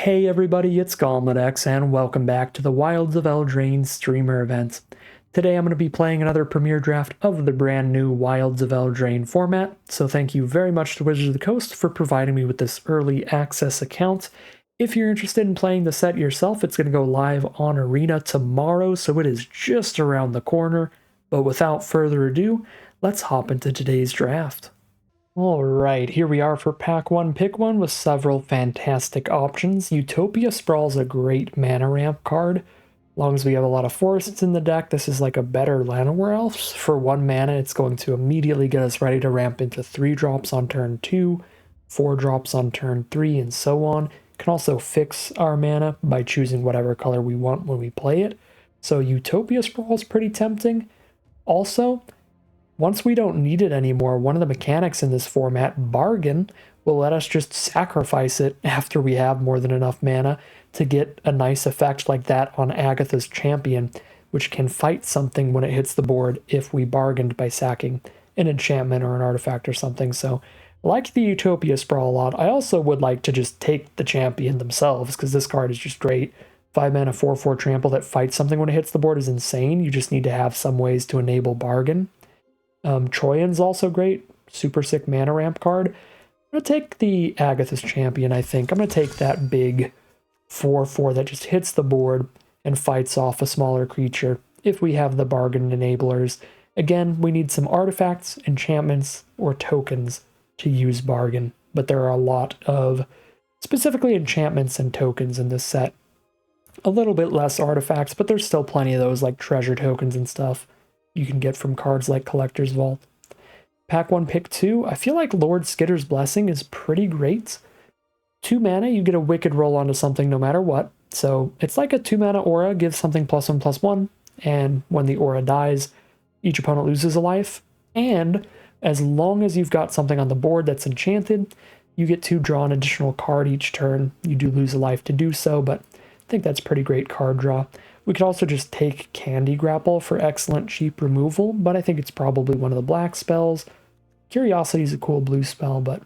Hey everybody, it's GauntletX and welcome back to the Wilds of Eldraine streamer event. Today I'm going to be playing another premiere draft of the brand new Wilds of Eldraine format, so thank you very much to Wizards of the Coast for providing me with this early access account. If you're interested in playing the set yourself, it's going to go live on Arena tomorrow, so it is just around the corner. But without further ado, let's hop into today's draft. Alright, here we are for pack 1, pick 1 with several fantastic options. Utopia Sprawl's a great mana ramp card. As long as we have a lot of forests in the deck, this is like a better Llanowar Elves. For 1 mana, it's going to immediately get us ready to ramp into 3 drops on turn 2, 4 drops on turn 3, and so on. Can also fix our mana by choosing whatever color we want when we play it. So Utopia Sprawl is pretty tempting. Also, once we don't need it anymore, one of the mechanics in this format, Bargain, will let us just sacrifice it after we have more than enough mana to get a nice effect like that on Agatha's Champion, which can fight something when it hits the board if we bargained by sacking an enchantment or an artifact or something. So I like the Utopia Sprawl a lot. I also would like to just take the Champion themselves, because this card is just great. 5 mana 4/4 trample that fights something when it hits the board is insane. You just need to have some ways to enable Bargain. Troyan's also great, super sick mana ramp card. I'm going to take the Agatha's Champion, I think. I'm going to take that big 4/4 that just hits the board and fights off a smaller creature if we have the Bargain enablers. Again, we need some artifacts, enchantments, or tokens to use Bargain, but there are a lot of specifically enchantments and tokens in this set. A little bit less artifacts, but there's still plenty of those like treasure tokens and stuff you can get from cards like Collector's Vault. Pack 1, pick 2. I feel like Lord Skitter's Blessing is pretty great. 2 mana, you get a Wicked roll onto something no matter what. So it's like a 2 mana aura, gives something +1/+1, and when the aura dies, each opponent loses a life. And as long as you've got something on the board that's enchanted, you get to draw an additional card each turn. You do lose a life to do so, but I think that's pretty great card draw. We could also just take Candy Grapple for excellent cheap removal, but I think it's probably one of the black spells. Curiosity is a cool blue spell, but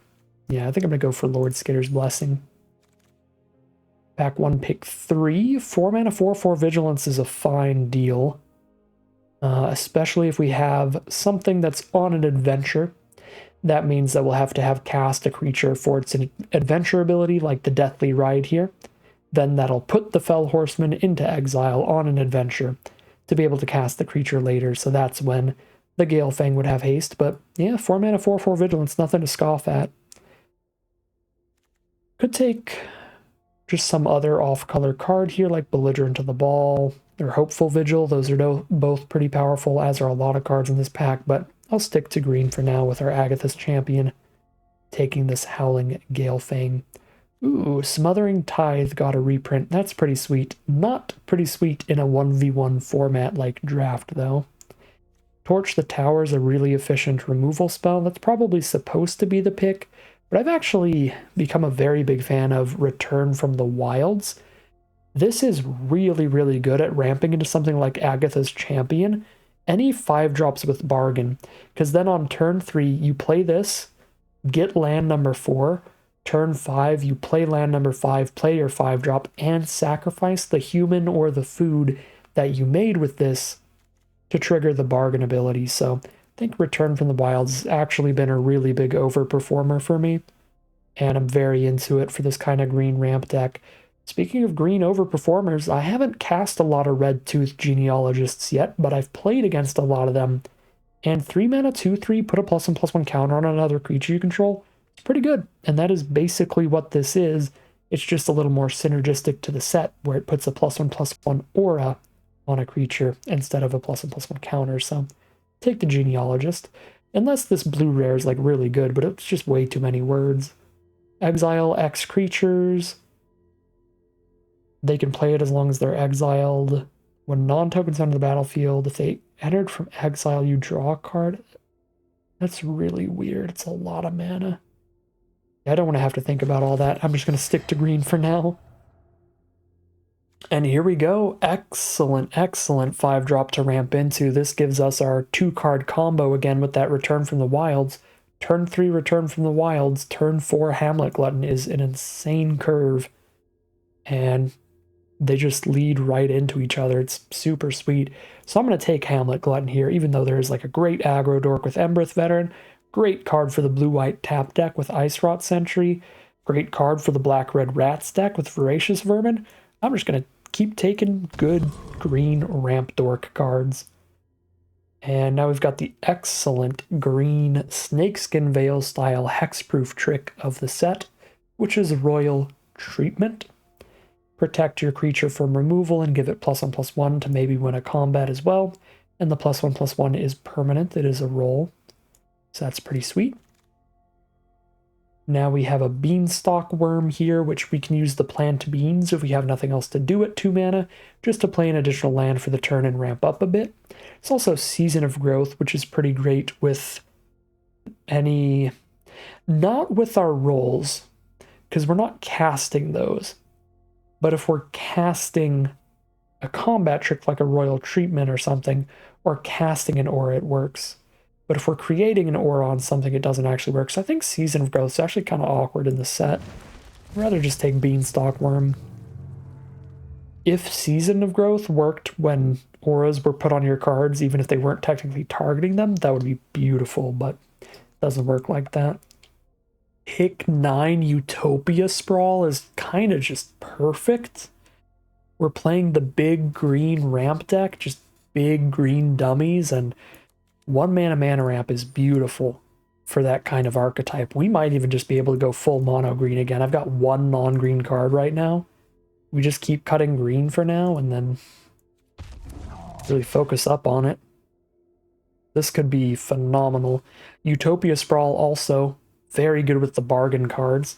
yeah, I think I'm going to go for Lord Skitter's Blessing. Pack 1, pick 3. 4 mana 4/4 Vigilance is a fine deal, especially if we have something that's on an adventure. That means that we'll have to have cast a creature for its adventure ability, like the Deathly Ride here. Then that'll put the Fell Horseman into exile on an adventure to be able to cast the creature later, so that's when the Galefang would have haste. But yeah, 4 mana 4/4 Vigilance, nothing to scoff at. Could take just some other off-color card here, like Belligerent to the Ball or Hopeful Vigil. Those are both pretty powerful, as are a lot of cards in this pack, but I'll stick to green for now with our Agatha's Champion, taking this Howling Galefang. Ooh, Smothering Tithe got a reprint. That's pretty sweet. Not pretty sweet in a 1v1 format like Draft, though. Torch the Tower is a really efficient removal spell. That's probably supposed to be the pick, but I've actually become a very big fan of Return from the Wilds. This is really, really good at ramping into something like Agatha's Champion. Any 5 drops with Bargain, because then on turn 3, you play this, get land number 4, turn 5, you play land number 5, play your 5-drop, and sacrifice the human or the food that you made with this to trigger the Bargain ability. So I think Return from the Wilds has actually been a really big overperformer for me, and I'm very into it for this kind of green ramp deck. Speaking of green overperformers, I haven't cast a lot of Red Tooth Genealogists yet, but I've played against a lot of them, and 3 mana 2/3, put a +1/+1 counter on another creature you control. It's pretty good, and that is basically what this is. It's just a little more synergistic to the set, where it puts a +1/+1 aura on a creature instead of a +1/+1 counter. So take the Genealogist, unless this blue rare is like really good, but it's just way too many words. Exile X creatures. They can play it as long as they're exiled. When non-tokens enter the battlefield, if they entered from exile, you draw a card. That's really weird. It's a lot of mana. I don't want to have to think about all that. I'm just going to stick to green for now. And here we go. Excellent, excellent 5-drop to ramp into. This gives us our 2-card combo again with that Return from the Wilds. Turn 3 Return from the Wilds. Turn 4 Hamlet Glutton is an insane curve. and they just lead right into each other. It's super sweet. So I'm going to take Hamlet Glutton here, even though there's like a great aggro dork with Embereth Veteran, great card for the blue-white tap deck with Ice Rot Sentry, great card for the black-red Rats deck with Voracious Vermin. I'm just going to keep taking good green ramp dork cards. And now we've got the excellent green Snakeskin Veil style hexproof trick of the set, which is Royal Treatment. Protect your creature from removal and give it +1/+1 to maybe win a combat as well. And the +1/+1 is permanent, it is a roll. So that's pretty sweet. Now we have a Beanstalk Worm here, which we can use the plant beans if we have nothing else to do at 2 mana, just to play an additional land for the turn and ramp up a bit. It's also Season of Growth, which is pretty great with any... not with our rolls, because we're not casting those. But if we're casting a combat trick like a Royal Treatment or something, or casting an aura, it works. But if we're creating an aura on something, it doesn't actually work. So I think Season of Growth is actually kind of awkward in the set. I'd rather just take Beanstalk Worm. If Season of Growth worked when auras were put on your cards, even if they weren't technically targeting them, that would be beautiful, but it doesn't work like that. Pick 9 Utopia Sprawl is kind of just perfect. We're playing the big green ramp deck, just big green dummies, and 1 mana ramp is beautiful for that kind of archetype. We might even just be able to go full mono green again. I've got 1 non-green card right now. We just keep cutting green for now and then really focus up on it. This could be phenomenal. Utopia Sprawl also very good with the bargain cards.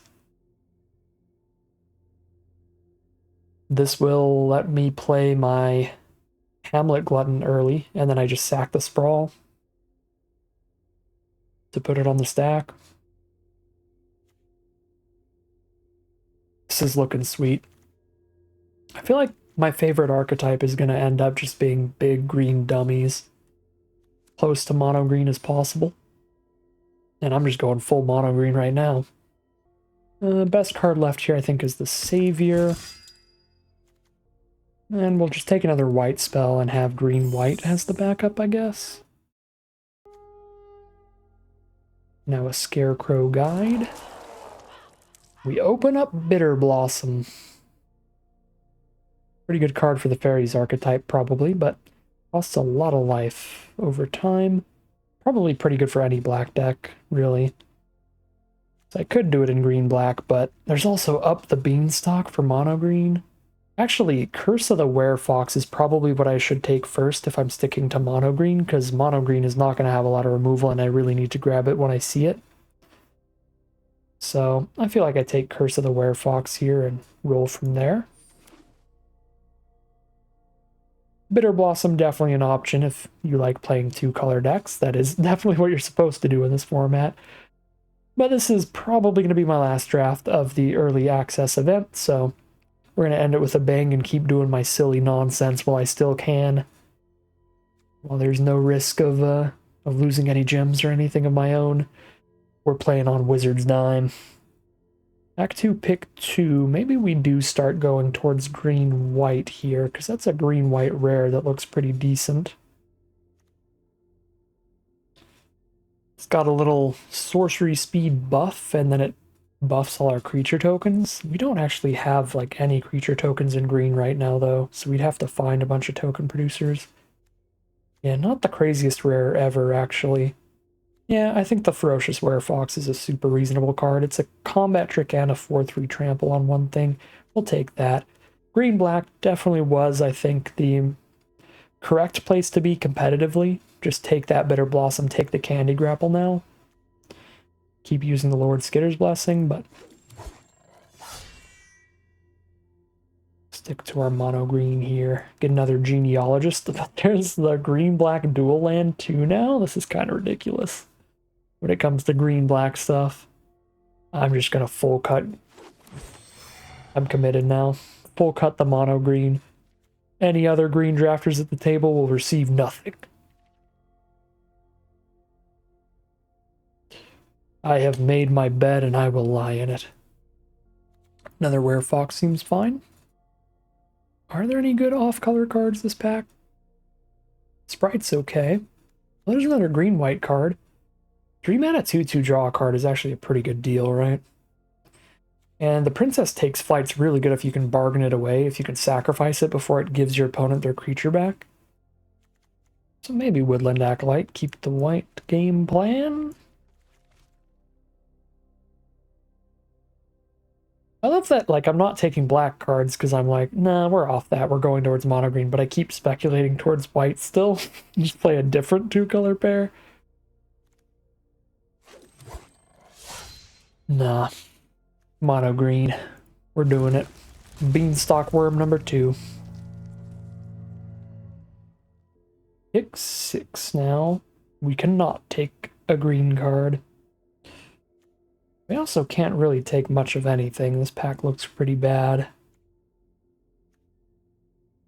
This will let me play my Hamlet Glutton early, and then I just sack the Sprawl to put it on the stack. This is looking sweet. I feel like my favorite archetype is going to end up just being big green dummies. Close to mono green as possible. And I'm just going full mono green right now. Best card left here, I think, is the Savior. And we'll just take another white spell and have green-white as the backup, I guess. Now a Scarecrow Guide. We open up Bitter Blossom. Pretty good card for the Fairies archetype, probably, but costs a lot of life over time. Probably pretty good for any black deck, really. So I could do it in green-black, but there's also Up the Beanstalk for mono-green. Actually, Curse of the Werefox is probably what I should take first if I'm sticking to mono-green, because mono-green is not going to have a lot of removal, and I really need to grab it when I see it. So I feel like I take Curse of the Werefox here and roll from there. Bitter Blossom, definitely an option if you like playing 2-color decks. That is definitely what you're supposed to do in this format. But this is probably going to be my last draft of the early access event, so we're going to end it with a bang and keep doing my silly nonsense while I still can. While there's no risk of losing any gems or anything of my own. We're playing on Wizard's Dime. Act 2, pick 2. Maybe we do start going towards green-white here, because that's a green-white rare that looks pretty decent. It's got a little sorcery speed buff, and then it buffs all our creature tokens. We don't actually have like any creature tokens in green right now, though, so we'd have to find a bunch of token producers. Yeah, not the craziest rare ever, actually. Yeah, I think the Ferocious Werefox is a super reasonable card. It's a combat trick and a 4/3 trample on one thing. We'll take that. Green-black definitely was, I think, the correct place to be competitively. Just take that Bitter Blossom, take the Candy Grapple now. Keep using the Lord Skitter's Blessing, but stick to our mono-green here. Get another Genealogist. There's the green-black dual land too now? This is kind of ridiculous. When it comes to green-black stuff, I'm just going to full cut. I'm committed now. Full cut the mono-green. Any other green drafters at the table will receive nothing. I have made my bed and I will lie in it. Another Werefox seems fine. Are there any good off-color cards this pack? Sprite's okay. Well, there's another green-white card. 3 mana 2/2 draw a card is actually a pretty good deal, right? And the Princess Takes Flight's really good if you can bargain it away, if you can sacrifice it before it gives your opponent their creature back. So maybe Woodland Acolyte, keep the white game plan. I love that, like, I'm not taking black cards because I'm like, nah, we're off that, we're going towards mono green, but I keep speculating towards white still. Just play a different 2-color pair. Nah. Mono green. We're doing it. Beanstalk Worm number 2. Pick 6 now. We cannot take a green card. We also can't really take much of anything. This pack looks pretty bad.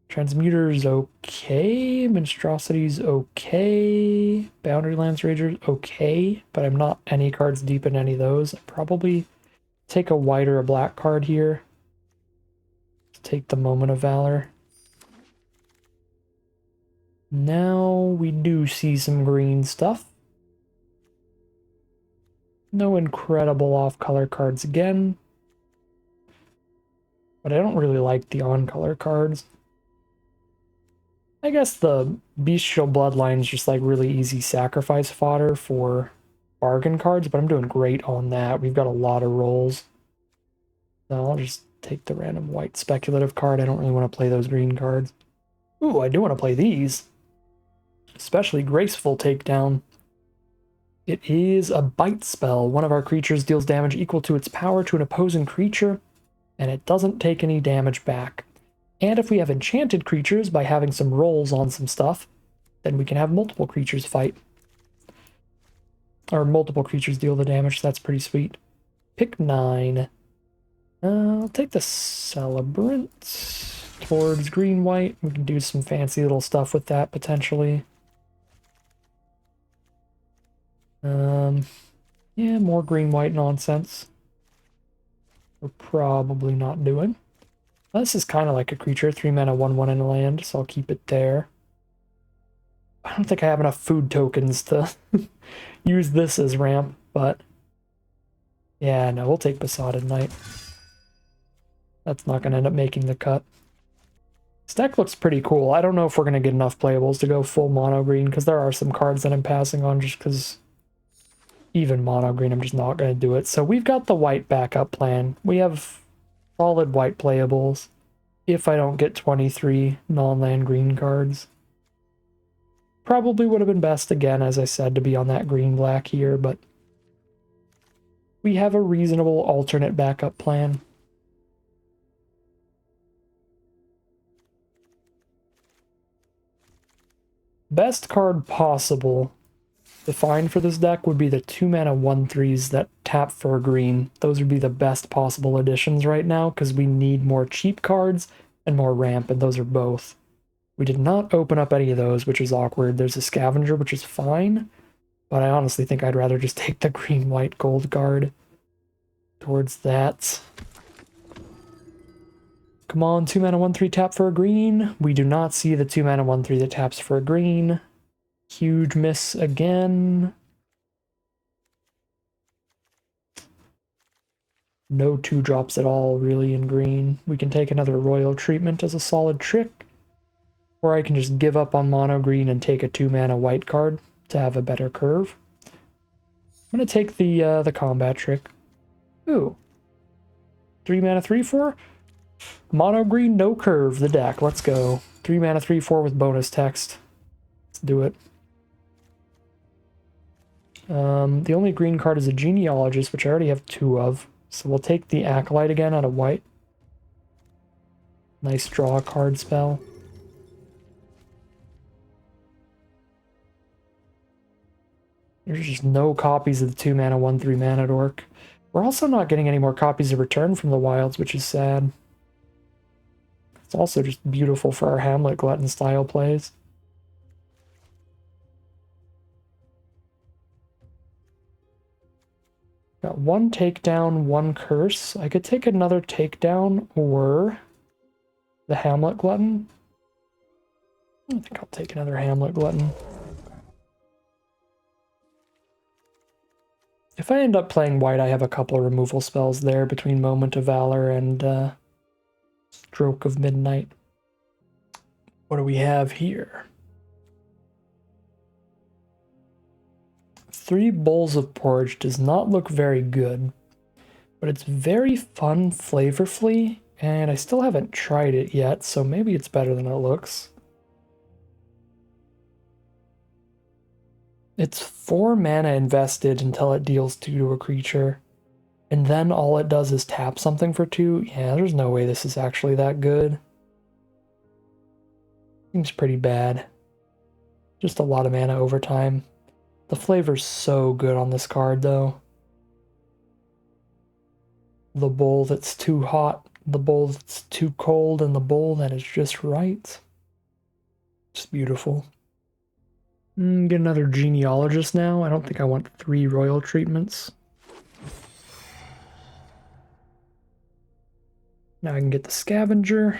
Transmuter's okay. Monstrosity's okay. Boundary Lance Rager's okay, but I'm not any cards deep in any of those. I'd probably take a white or a black card here. Take the Moment of Valor. Now we do see some green stuff. No incredible off-color cards again. But I don't really like the on-color cards. I guess the Bestial Bloodline is just like really easy sacrifice fodder for bargain cards, but I'm doing great on that. We've got a lot of rolls. So I'll just take the random white speculative card. I don't really want to play those green cards. Ooh, I do want to play these. Especially Graceful Takedown. It is a bite spell. One of our creatures deals damage equal to its power to an opposing creature, and it doesn't take any damage back. And if we have enchanted creatures by having some rolls on some stuff, then we can have multiple creatures fight. Or multiple creatures deal the damage, so that's pretty sweet. Pick 9. I'll take the Celebrant towards green-white. We can do some fancy little stuff with that, potentially. Yeah, more green-white nonsense. We're probably not doing. This is kind of like a creature, 3 mana, 1/1 in a land, so I'll keep it there. I don't think I have enough food tokens to use this as ramp, but yeah, no, we'll take Besotted Knight. That's not going to end up making the cut. This deck looks pretty cool. I don't know if we're going to get enough playables to go full mono green, because there are some cards that I'm passing on just because even mono green, I'm just not going to do it. So we've got the white backup plan. We have solid white playables if I don't get 23 non-land green cards. Probably would have been best, again, as I said, to be on that green-black here, but we have a reasonable alternate backup plan. Best card possible to find for this deck would be the 2 mana 1/3s that tap for a green. Those would be the best possible additions right now, because we need more cheap cards and more ramp, and those are both. We did not open up any of those, which is awkward. There's a Scavenger, which is fine, but I honestly think I'd rather just take the green-white gold card towards that. Come on, 2 mana 1/3 tap for a green. We do not see the 2 mana 1/3 that taps for a green. Huge miss again. No 2-drops at all, really, in green. We can take another Royal Treatment as a solid trick, or I can just give up on mono green and take a 2 mana white card to have a better curve. I'm going to take the combat trick. Ooh. 3 mana 3/4? Mono green, no curve, the deck. Let's go. 3 mana 3/4 with bonus text. Let's do it. The only green card is a Genealogist, which I already have 2 of. So we'll take the Acolyte again out of white. Nice draw card spell. There's just no copies of the 2 mana 1/3 Mana Dork. We're also not getting any more copies of Return from the Wilds, which is sad. It's also just beautiful for our Hamlet Glutton style plays. Got 1 takedown, 1 curse. I could take another takedown, or The Hamlet Glutton? I think I'll take another Hamlet Glutton. If I end up playing white, I have a couple of removal spells there between Moment of Valor and Stroke of Midnight. What do we have here? 3 bowls of porridge does not look very good, but it's very fun flavorfully, and I still haven't tried it yet, so maybe it's better than it looks. It's 4 mana invested until it deals 2 to a creature, and then all it does is tap something for 2. Yeah, there's no way this is actually that good. Seems pretty bad. Just a lot of mana over time. The flavor's so good on this card, though. The bowl that's too hot, the bowl that's too cold, and the bowl that is just right. It's beautiful. Get another genealogist now. I don't think I want 3 royal treatments. Now I can get the scavenger.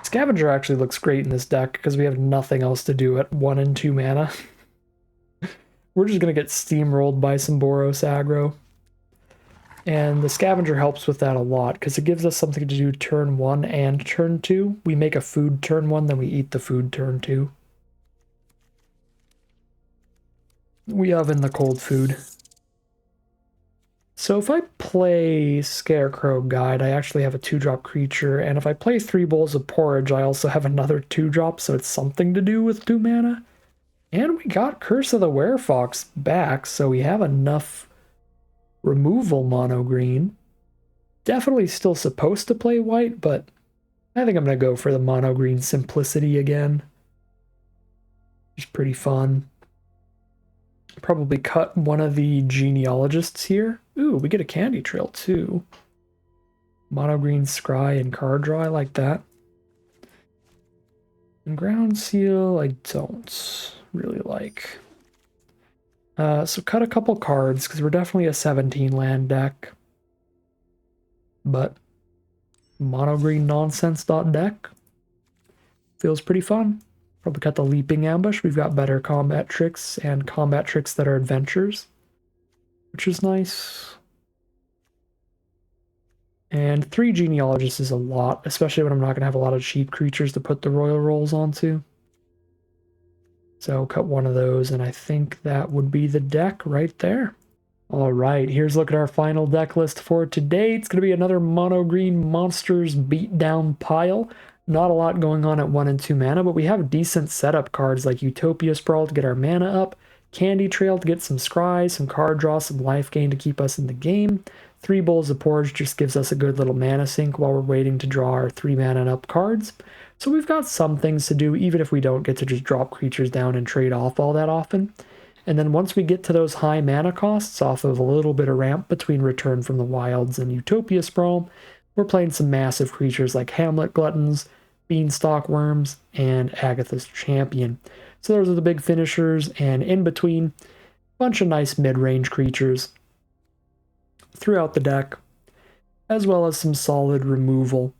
Scavenger actually looks great in this deck because we have nothing else to do at 1 and 2 mana. We're just going to get steamrolled by some Boros aggro. And the scavenger helps with that a lot because it gives us something to do turn 1 and turn 2. We make a food turn 1, then we eat the food turn 2. We oven the cold food. So if I play Scarecrow Guide, I actually have a 2-drop creature, and if I play 3 bowls of porridge, I also have another 2-drop, so it's something to do with 2 mana. And we got Curse of the Werefox back, so we have enough removal mono green. Definitely still supposed to play white, but I think I'm going to go for the mono green simplicity again. It's pretty fun. Probably cut one of the genealogists here. Ooh, we get a candy trail too. Mono green scry and card draw, I like that. And ground seal, I don't really like. So cut a couple cards, because we're definitely a 17 land deck. But mono green nonsense deck feels pretty fun. Probably cut the Leaping Ambush. We've got better combat tricks and combat tricks that are adventures, which is nice. And 3 genealogists is a lot, especially when I'm not going to have a lot of cheap creatures to put the royal rolls onto. So cut one of those, and I think that would be the deck right there. All right, here's a look at our final deck list for today. It's going to be another mono green monsters beatdown pile. Not a lot going on at 1 and 2 mana, but we have decent setup cards like Utopia Sprawl to get our mana up, Candy Trail to get some scry, some card draw, some life gain to keep us in the game. 3 bowls of porridge just gives us a good little mana sink while we're waiting to draw our 3 mana and up cards. So we've got some things to do, even if we don't get to just drop creatures down and trade off all that often. And then once we get to those high mana costs off of a little bit of ramp between Return from the Wilds and Utopia Sprawl, we're playing some massive creatures like Hamlet Gluttons, Beanstalk Worms, and Agatha's Champion. So those are the big finishers, and in between, a bunch of nice mid-range creatures throughout the deck, as well as some solid removal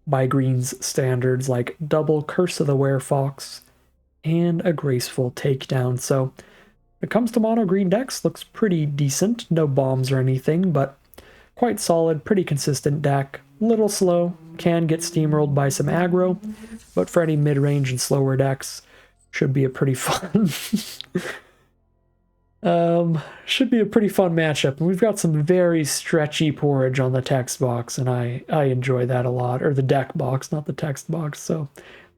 by green's standards like double Curse of the Werefox and a graceful takedown. So when it comes to mono green decks, looks pretty decent. No bombs or anything, but quite solid, pretty consistent deck. Little slow, can get steamrolled by some aggro, but for any mid-range and slower decks, should be a pretty fun should be a pretty fun matchup. And we've got some very stretchy porridge on the text box, and I enjoy that a lot. Or the deck box, not the text box, so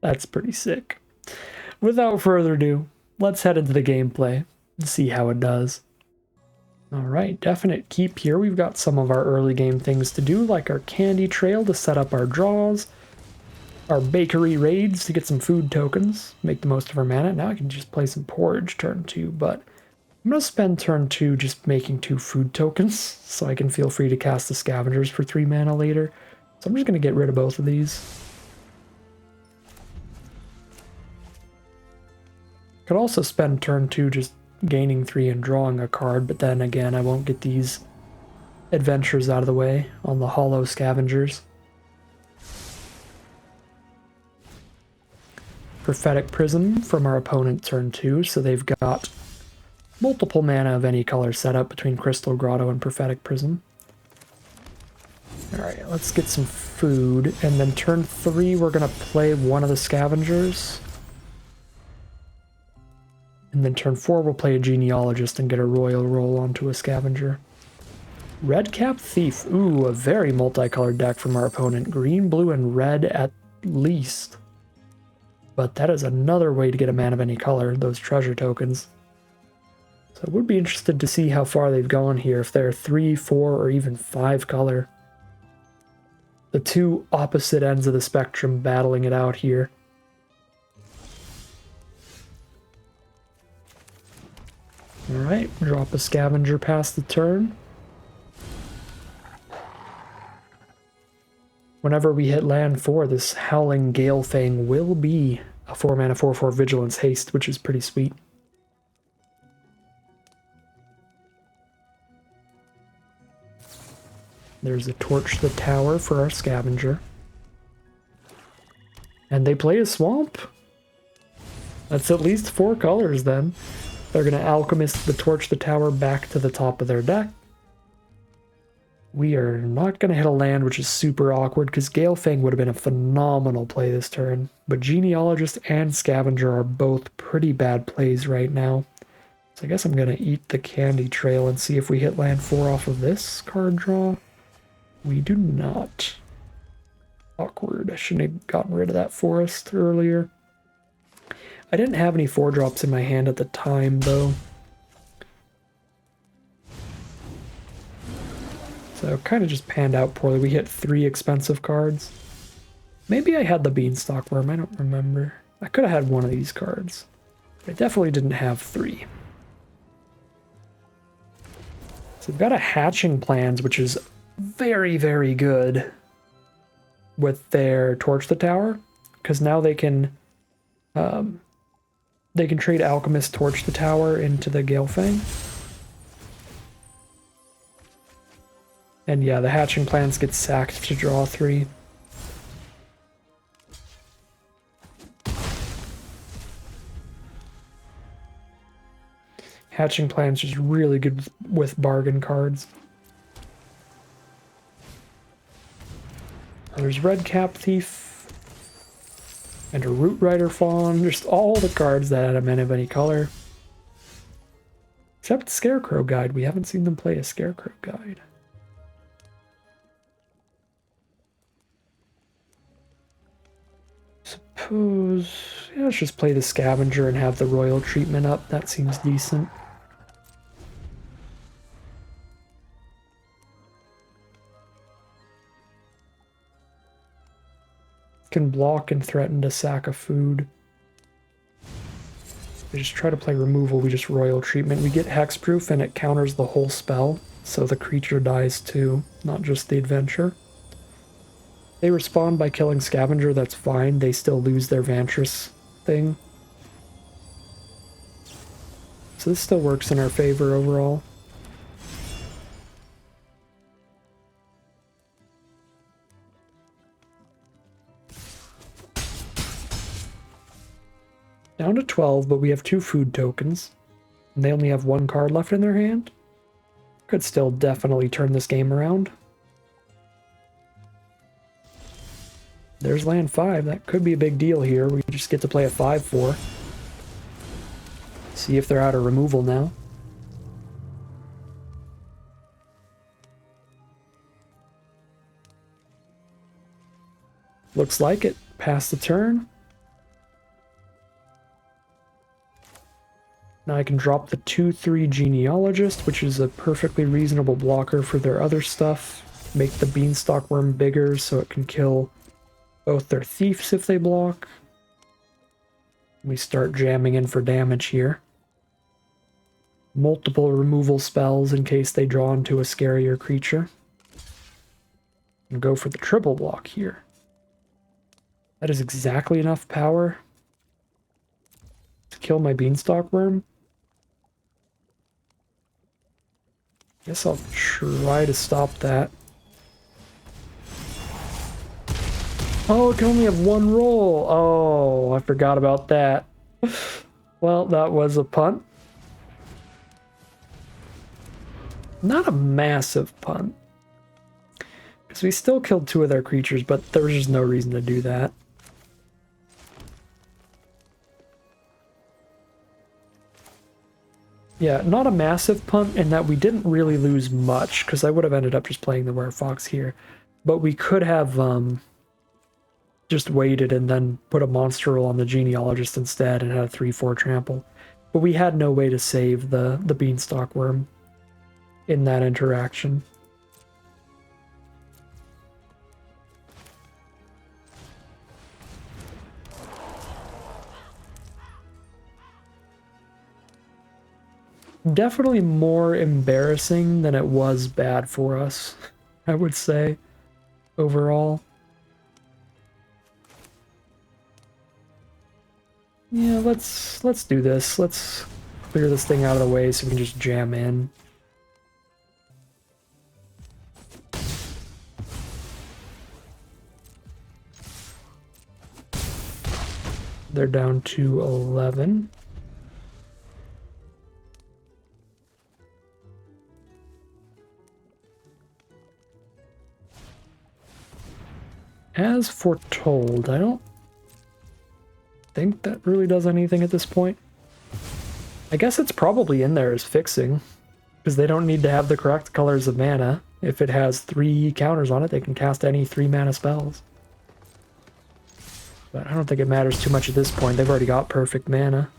that's pretty sick. Without further ado, let's head into the gameplay and see how it does. Alright, definite keep here. We've got some of our early game things to do, like our Candy Trail to set up our draws, our Bakery Raids to get some food tokens, make the most of our mana. Now I can just play some porridge turn 2, but I'm going to spend turn 2 just making 2 food tokens, so I can feel free to cast the Scavengers for 3 mana later. So I'm just going to get rid of both of these. Could also spend turn 2 just gaining 3 and drawing a card, but then again, I won't get these adventures out of the way on the hollow Scavengers. Prophetic Prism from our opponent turn 2, so they've got multiple mana of any color set up between Crystal Grotto and Prophetic Prism. Alright, let's get some food, and then turn 3 we're going to play one of the Scavengers. And then turn 4 we'll play a Genealogist and get a Royal roll onto a Scavenger. Redcap Thief, ooh, a very multicolored deck from our opponent. Green, blue, and red at least. But that is another way to get a mana of any color, those treasure tokens. So I would be interested to see how far they've gone here, if they're 3, 4, or even 5 color. The two opposite ends of the spectrum battling it out here. Alright, drop a Scavenger past the turn. Whenever we hit land 4, this Howling Galefang will be a 4-mana 4/4 Vigilance Haste, which is pretty sweet. There's a Torch the Tower for our Scavenger. And they play a Swamp. That's at least 4 colors then. They're going to Alchemist the Torch the Tower back to the top of their deck. We are not going to hit a land, which is super awkward, because Galefang would have been a phenomenal play this turn. But Genealogist and Scavenger are both pretty bad plays right now. So I guess I'm going to eat the Candy Trail and see if we hit land 4 off of this card draw. We do not. Awkward. I shouldn't have gotten rid of that forest earlier. I didn't have any 4-drops in my hand at the time, though. So kind of just panned out poorly. We hit 3 expensive cards. Maybe I had the Beanstalk Worm, I don't remember. I could have had one of these cards. But I definitely didn't have 3. So we've got a Hatching Plans, which is very, very good with their Torch the Tower, because now they can trade Alchemist Torch the Tower into the Galefang. And yeah, the Hatching Plans get sacked to draw 3. Hatching Plans is really good with bargain cards. There's Redcap Thief, and a Root Rider Fawn, just all the cards that add a mana of any color. Except Scarecrow Guide, we haven't seen them play a Scarecrow Guide. Suppose, yeah, let's just play the Scavenger and have the Royal treatment up, that seems decent. Can block and threaten to sack a food. We just try to play removal, we just Royal treatment. We get Hexproof and it counters the whole spell, so the creature dies too, not just the adventure. They respond by killing Scavenger, that's fine. They still lose their Vantress thing. So this still works in our favor overall. Down to 12, but we have 2 food tokens. And they only have 1 card left in their hand. Could still definitely turn this game around. There's land 5. That could be a big deal here. We just get to play a 5/4. See if they're out of removal now. Looks like it. Pass the turn. Now I can drop the 2/3 Genealogist, which is a perfectly reasonable blocker for their other stuff. Make the Beanstalk Worm bigger so it can kill both their Thieves if they block. We start jamming in for damage here. Multiple removal spells in case they draw into a scarier creature. And go for the triple block here. That is exactly enough power to kill my Beanstalk Worm. Guess I'll try to stop that. Oh, it can only have one roll. Oh, I forgot about that. Well, that was a punt. Not a massive punt. Because we still killed 2 of their creatures, but there was just no reason to do that. Yeah, not a massive punt in that we didn't really lose much, because I would have ended up just playing the Werefox here. But we could have just waited and then put a monster roll on the Genealogist instead and had a 3/4 trample. But we had no way to save the Beanstalk Worm in that interaction. Definitely more embarrassing than it was bad for us, I would say, overall. Yeah, let's do this. Let's clear this thing out of the way so we can just jam in. They're down to 11. As foretold, I don't think that really does anything at this point. I guess it's probably in there as fixing, because they don't need to have the correct colors of mana. If it has 3 counters on it, they can cast any 3 mana spells. But I don't think it matters too much at this point. They've already got perfect mana.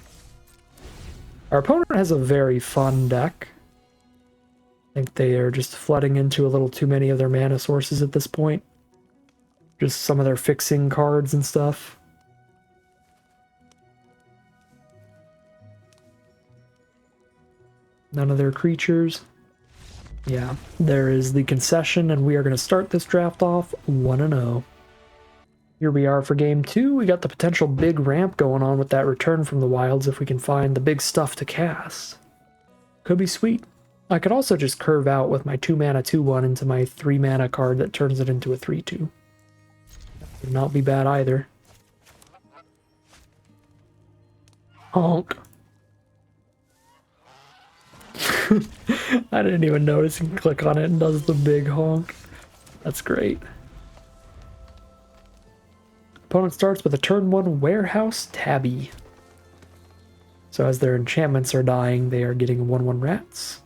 Our opponent has a very fun deck. I think they are just flooding into a little too many of their mana sources at this point. Just some of their fixing cards and stuff. None of their creatures. Yeah, there is the concession, and we are going to start this draft off 1-0. Here we are for game 2. We got the potential big ramp going on with that return from the wilds if we can find the big stuff to cast. Could be sweet. I could also just curve out with my 2 mana 2/1 into my 3 mana card that turns it into a 3/2. Would not be bad either. Honk. I didn't even notice. You can click on it and does the big honk. That's great. Opponent starts with a turn 1 Warehouse Tabby. So as their enchantments are dying, they are getting 1/1 rats.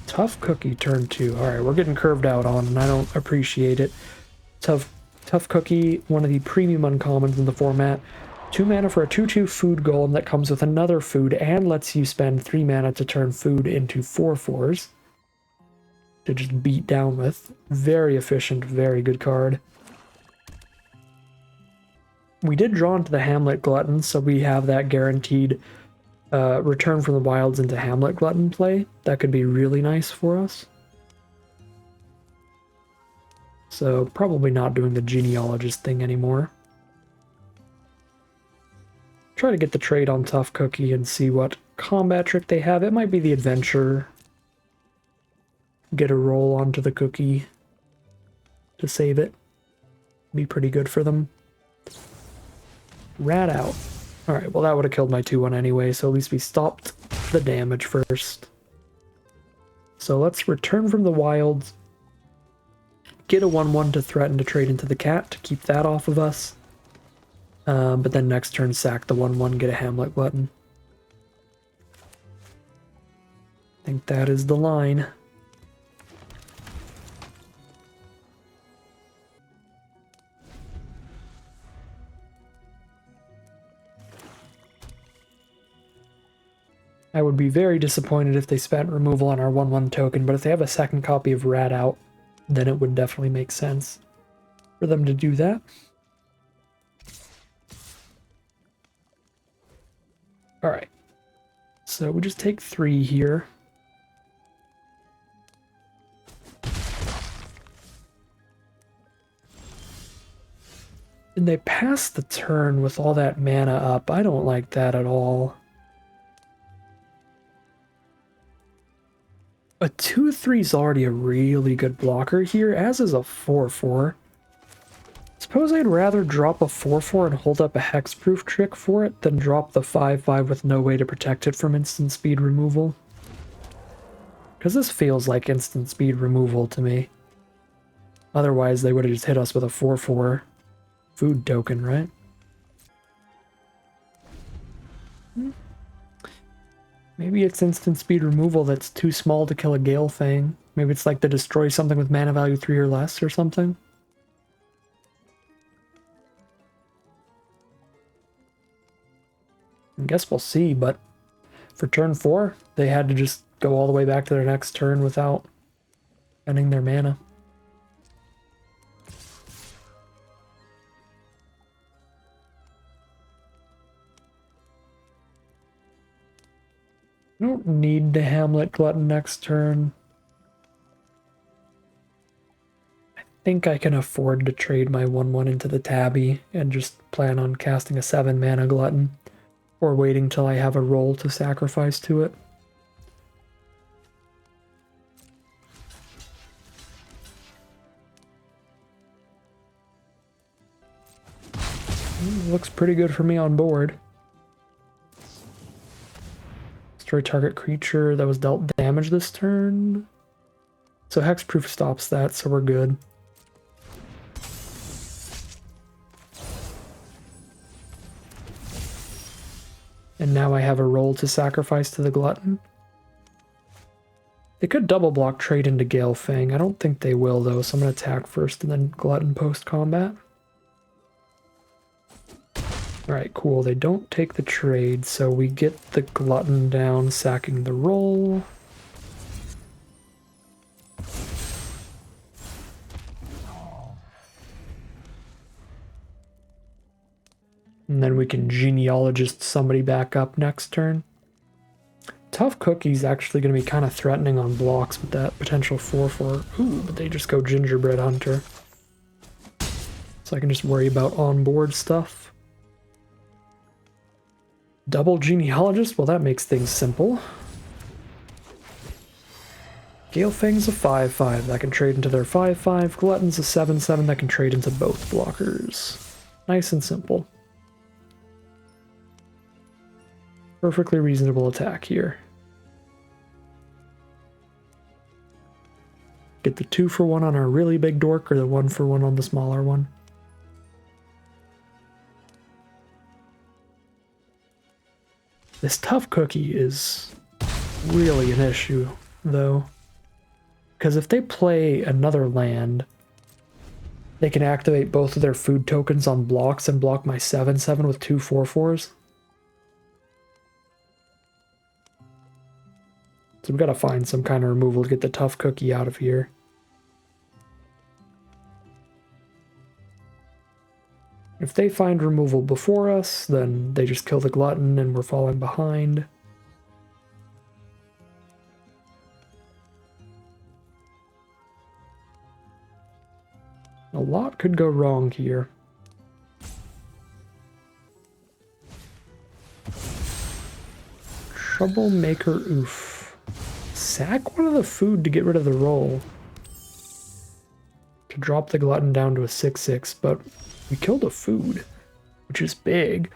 Tough Cookie turn 2. Alright, we're getting curved out on, and I don't appreciate it. Tough Cookie, one of the premium uncommons in the format. 2 mana for a 2/2 food golem that comes with another food and lets you spend 3 mana to turn food into 4/4s. To just beat down with. Very efficient, very good card. We did draw into the Hamlet Glutton, so we have that guaranteed return from the wilds into Hamlet Glutton play. That could be really nice for us. So probably not doing the Genealogist thing anymore. Try to get the trade on Tough Cookie and see what combat trick they have. It might be the Adventure. Get a roll onto the cookie to save it. Be pretty good for them. Rat out. Alright, well that would have killed my 2/1 anyway, so at least we stopped the damage first. So let's return from the wilds. Get a 1/1 to threaten to trade into the cat to keep that off of us. But then next turn sack the 1/1, get a Hamlet Glutton. I think that is the line. I would be very disappointed if they spent removal on our 1/1 token, but if they have a second copy of Rat Out, then it would definitely make sense for them to do that. Alright, so we just take 3 here. And they pass the turn with all that mana up. I don't like that at all. A 2/3 is already a really good blocker here, as is a 4/4. Suppose I'd rather drop a 4/4 and hold up a hexproof trick for it than drop the 5/5 with no way to protect it from instant speed removal. Because this feels like instant speed removal to me. Otherwise, they would have just hit us with a 4/4 food token, right? Maybe it's instant speed removal that's too small to kill a Gale Fang. Maybe it's like to destroy something with mana value 3 or less or something. I guess we'll see, but for turn 4, they had to just go all the way back to their next turn without spending their mana. I don't need to Hamlet Glutton next turn. I think I can afford to trade my 1/1 into the Tabby and just plan on casting a 7 mana Glutton, or waiting till I have a roll to sacrifice to it. Looks pretty good for me on board. Destroy target creature that was dealt damage this turn. So hexproof stops that, so we're good. And now I have a roll to sacrifice to the Glutton. They could double block trade into Gale Fang. I don't think they will though, so I'm going to attack first and then Glutton post-combat. Alright, cool. They don't take the trade, so we get the Glutton down, sacking the roll. And then we can Genealogist somebody back up next turn. Tough Cookie's actually going to be kind of threatening on blocks with that potential 4/4. Ooh, but they just go Gingerbread Hunter. So I can just worry about on-board stuff. Double Genealogist? Well, that makes things simple. Gale Fang's a 5/5 that can trade into their 5/5. Glutton's a 7/7 that can trade into both blockers. Nice and simple. Perfectly reasonable attack here. Get the 2-for-1 on our really big dork or the 1-for-1 on the smaller one. This Tough Cookie is really an issue, though. Because if they play another land, they can activate both of their food tokens on blocks and block my 7/7 with 2 4/4s. So we've got to find some kind of removal to get the Tough Cookie out of here. If they find removal before us, then they just kill the Glutton and we're falling behind. A lot could go wrong here. Troublemaker oof. Sack one of the food to get rid of the roll. To drop the Glutton down to a 6/6, but we killed a food, which is big.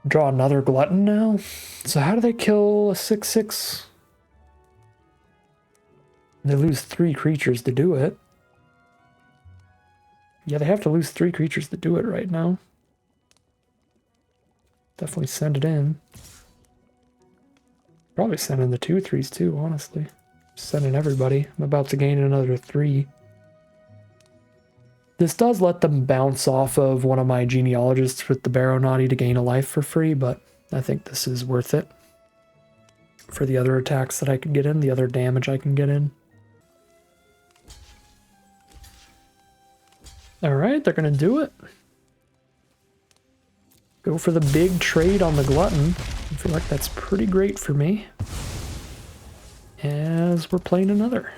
Draw another Glutton now? So how do they kill a 6/6? They lose 3 creatures to do it. Yeah, they have to lose 3 creatures to do it right now. Definitely send it in. Probably send in the 2/3s too, honestly. Sending everybody. I'm about to gain another 3. This does let them bounce off of one of my Genealogists with the Barrow Naughty to gain a life for free, but I think this is worth it. For the other attacks that I can get in, the other damage I can get in. Alright, they're gonna do it. Go for the big trade on the Glutton. I feel like that's pretty great for me. As we're playing another.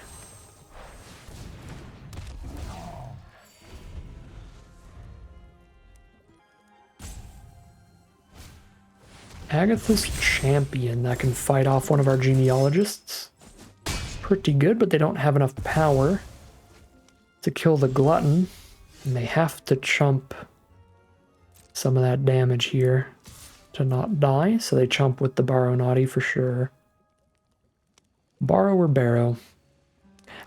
Agatha's Champion that can fight off one of our Genealogists. pretty good, but they don't have enough power to kill the glutton. And they have to chump some of that damage here to not die, so they chump with the Borrow Naughty for sure. Borrow or Barrow?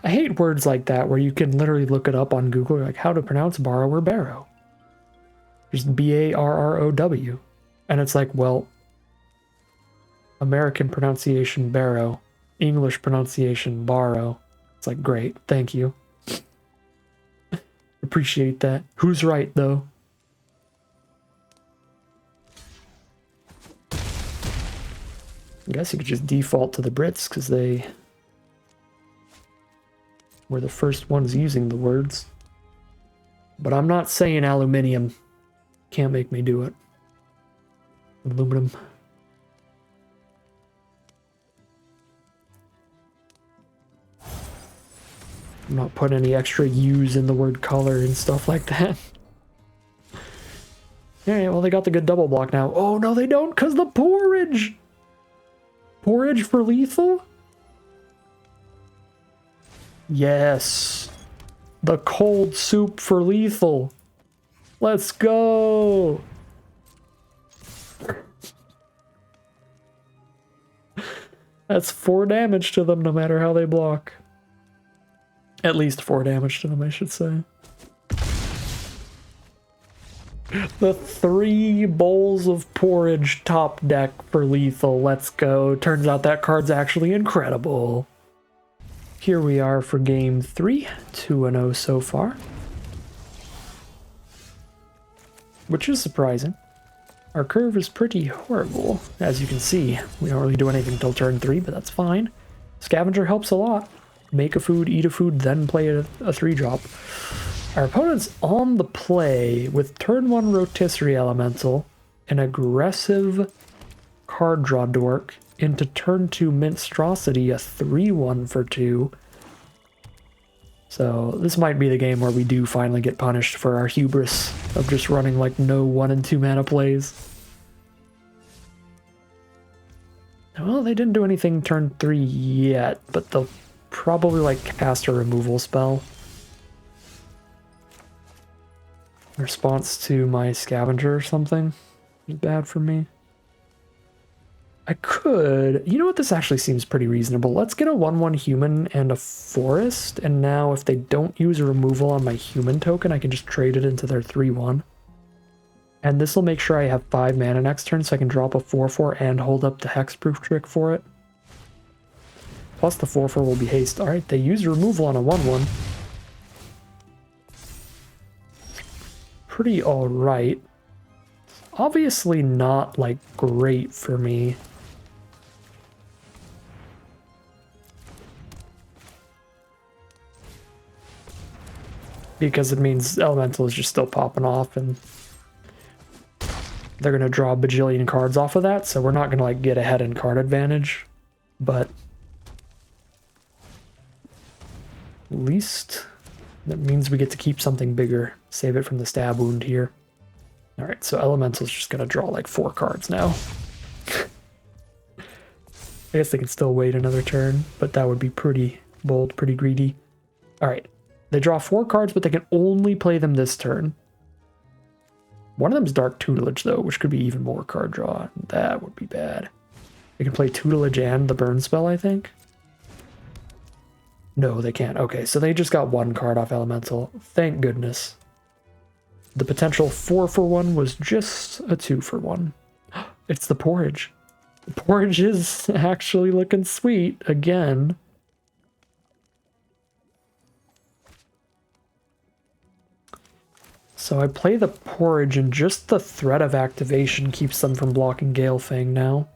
I hate words like that where you can literally look it up on Google, like how to pronounce Borrow or Barrow. Just B-A-R-R-O-W. And it's like, well, American pronunciation Barrow, English pronunciation Borrow. It's like, great, thank you. Appreciate that. Who's right, though? I guess you could just default to the Brits, because they were the first ones using the words. But I'm not saying aluminium. Can't make me do it. Aluminum. I'm not putting any extra U's in the word color and stuff like that. Alright, well, they got the good double block now. Oh, no, they don't, because the porridge! Porridge for lethal? Yes. The cold soup for lethal. Let's go! That's 4 damage to them no matter how they block. At least 4 damage to them, I should say. The 3 bowls of porridge top deck for lethal. Let's go. Turns out that card's actually incredible. Here we are for game 3. 2-0 so far. Which is surprising. Our curve is pretty horrible. As you can see, we don't really do anything till turn 3, but that's fine. Scavenger helps a lot. Make a food, eat a food, then play a 3-drop. Our opponent's on the play with turn 1 Rotisserie Elemental, an aggressive card draw dork, into turn 2 Minstrosity, a 3-1 for 2. So this might be the game where we do finally get punished for our hubris of just running like no 1 and 2 mana plays. Well, they didn't do anything turn 3 yet, but they'll probably like cast a removal spell. In response to my scavenger or something. Is bad for me. I could... You know what? This actually seems pretty reasonable. Let's get a 1-1 human and a forest, and now if they don't use a removal on my human token, I can just trade it into their 3-1. And this will make sure I have 5 mana next turn, so I can drop a 4-4 and hold up the hexproof trick for it. Plus the 4-4 will be haste. Alright, they use removal on a 1-1. Pretty alright. Obviously not, like, great for me. Because it means Elemental is just still popping off, and they're going to draw a bajillion cards off of that, so we're not going to, like, get ahead in card advantage. But at least that means we get to keep something bigger. Save it from the stab wound here. Alright, so Elemental's just gonna draw like 4 cards now. I guess they can still wait another turn, but that would be pretty bold, pretty greedy. Alright, they draw 4 cards, but they can only play them this turn. One of them's Dark Tutelage, though, which could be even more card draw. That would be bad. They can play Tutelage and the Burn spell, I think. No, they can't. Okay, so they just got 1 card off Elemental. Thank goodness. The potential 4-for-1 was just a 2-for-1. It's the porridge. The porridge is actually looking sweet again. So I play the porridge, and just the threat of activation keeps them from blocking Galefang now.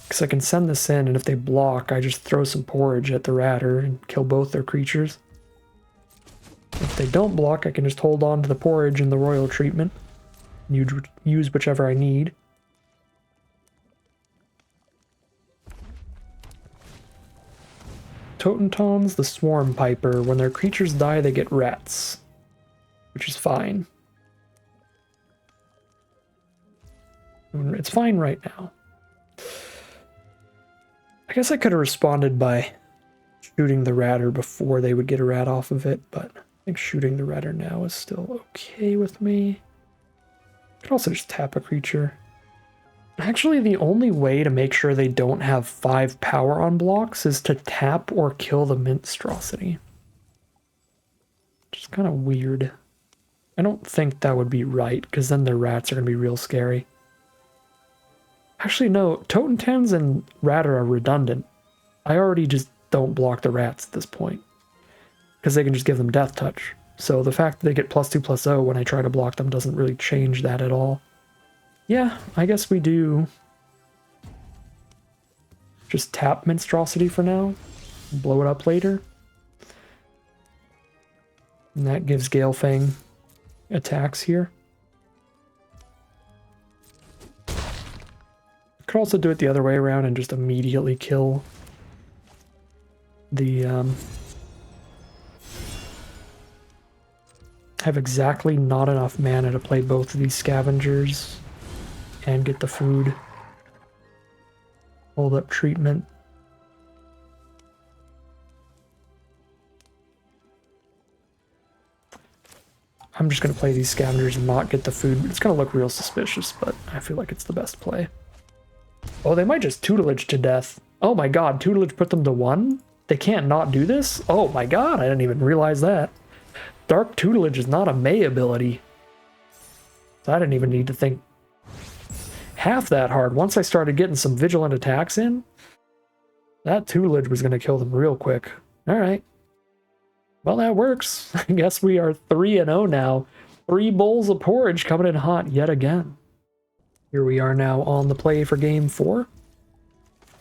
Because I can send this in, and if they block, I just throw some porridge at the Ratter and kill both their creatures. If they don't block, I can just hold on to the porridge and the royal treatment. And use whichever I need. Totentom's the Swarm Piper. When their creatures die, they get rats. Which is fine. It's fine right now. I guess I could have responded by shooting the ratter before they would get a rat off of it, but I think shooting the ratter now is still okay with me. I could also just tap a creature. Actually, the only way to make sure they don't have 5 power on blocks is to tap or kill the Minstrosity. Which is kind of weird. I don't think that would be right, because then their rats are going to be real scary. Actually, no, Totentans and Ratter are redundant. I already just don't block the rats at this point, because they can just give them Death Touch. So the fact that they get +2/+0 when I try to block them doesn't really change that at all. Yeah, I guess we do just tap Minstrosity for now, blow it up later. And that gives Galefang attacks here. Could also do it the other way around and just immediately kill the have exactly not enough mana to play both of these scavengers and get the food. Hold up treatment. I'm just going to play these scavengers and not get the food. It's going to look real suspicious, but I feel like it's the best play. Oh, they might just tutelage to death. Oh my god, tutelage put them to 1? They can't not do this? Oh my god, I didn't even realize that. Dark tutelage is not a May ability. So I didn't even need to think half that hard. Once I started getting some vigilant attacks in, that tutelage was going to kill them real quick. Alright. Well, that works. I guess we are 3-0 now. 3 bowls of porridge coming in hot yet again. Here we are now on the play for game 4.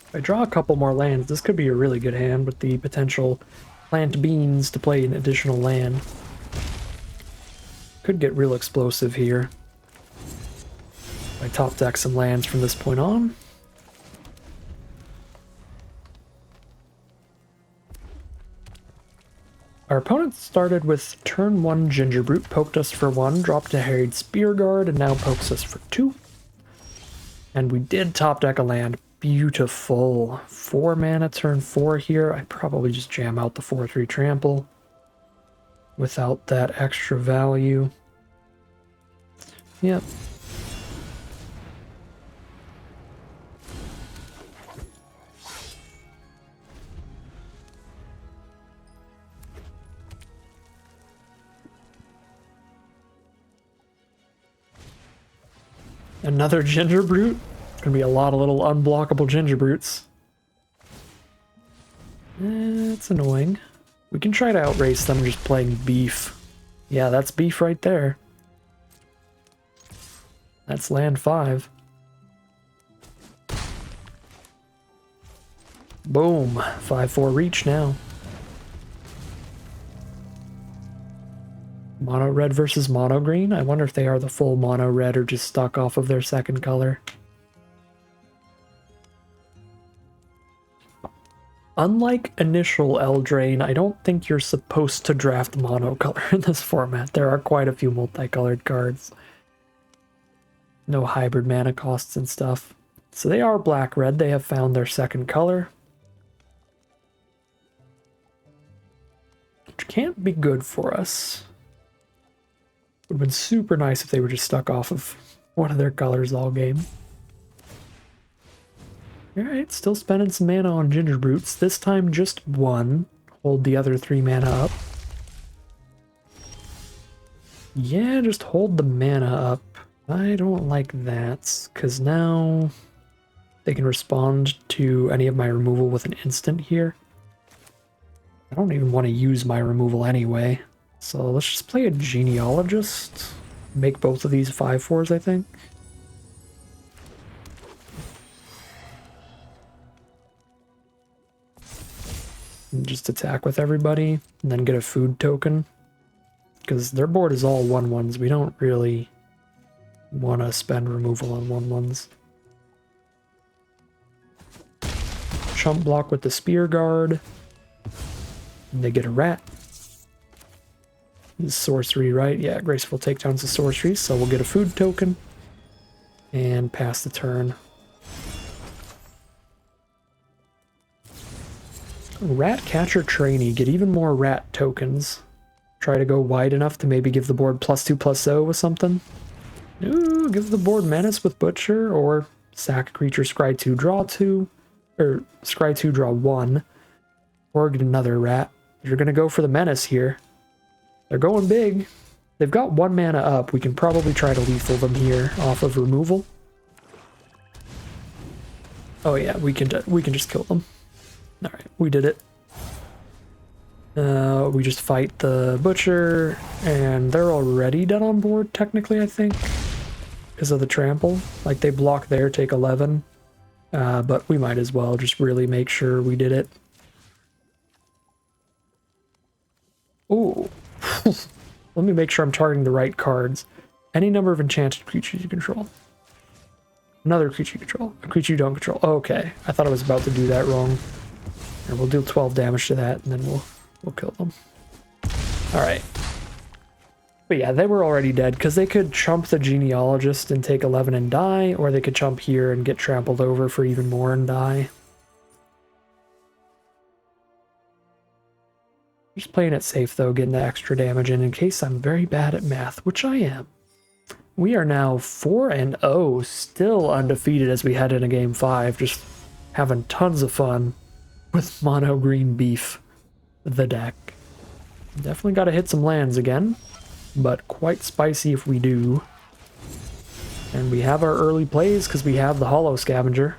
If I draw a couple more lands, this could be a really good hand with the potential plant beans to play an additional land. Could get real explosive here. I top deck some lands from this point on. Our opponent started with turn 1 Gingerbrute, poked us for 1, dropped a Harried Spearguard, and now pokes us for 2. And we did top deck a land. Beautiful. 4 mana turn 4 here. I probably just jam out the 4/3 trample without that extra value. Yep. Another Gingerbrute? Gonna be a lot of little unblockable Gingerbrutes. It's annoying. We can try to outrace them just playing beef. Yeah, that's beef right there. That's land 5. Boom. 5/4 reach now. Mono red versus mono green? I wonder if they are the full mono red or just stuck off of their second color. Unlike initial Eldraine, I don't think you're supposed to draft monocolor in this format. There are quite a few multicolored cards. No hybrid mana costs and stuff. So they are black-red. They have found their second color. Which can't be good for us. Would have been super nice if they were just stuck off of one of their colors all game. Alright, still spending some mana on Gingerbrutes. This time just 1. Hold the other 3 mana up. Yeah, just hold the mana up. I don't like that, because now they can respond to any of my removal with an instant here. I don't even want to use my removal anyway. So let's just play a Genealogist. Make both of these 5/4s, I think. And just attack with everybody, and then get a food token. Because their board is all 1/1s. We don't really want to spend removal on 1/1s. Chump block with the Spear Guard. And they get a rat. This sorcery, right? Yeah, Graceful Takedown's a sorcery, so we'll get a food token. And pass the turn. Rat Catcher Trainee, get even more rat tokens. Try to go wide enough to maybe give the board +2/+0 with something. Ooh, give the board Menace with Butcher, or sack a creature, scry 2, draw 2, or scry 2, draw 1, or get another rat. You're gonna go for the Menace here. They're going big. They've got 1 mana up. We can probably try to lethal them here off of removal. Oh yeah, we can just kill them. All right, we did it. We just fight the Butcher, and they're already dead on board, technically, I think, because of the trample. Like, they block there, take 11, but we might as well just really make sure we did it. Ooh. Let me make sure I'm targeting the right cards. Any number of enchanted creatures you control. Another creature you control. A creature you don't control. Okay, I thought I was about to do that wrong. And we'll deal 12 damage to that, and then we'll kill them. Alright. But yeah, they were already dead, because they could chump the Genealogist and take 11 and die, or they could chump here and get trampled over for even more and die. Just playing it safe, though, getting the extra damage in case I'm very bad at math, which I am. We are now 4-0, still undefeated as we head into Game 5, just having tons of fun with Mono Green Beef, the deck. Definitely got to hit some lands again, but quite spicy if we do. And we have our early plays because we have the Hollow Scavenger.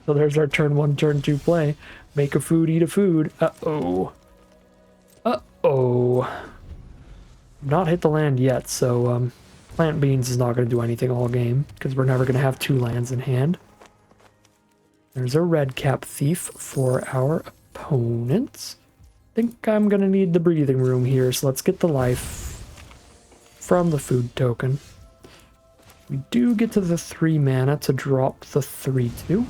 So there's our turn 1, turn 2 play. Make a food, eat a food. Uh-oh. Uh-oh. Not hit the land yet, so Plant Beans is not going to do anything all game, because we're never going to have 2 lands in hand. There's a Red Cap Thief for our opponents. I think I'm going to need the breathing room here, so let's get the life from the food token. We do get to the 3 mana to drop the 3/2.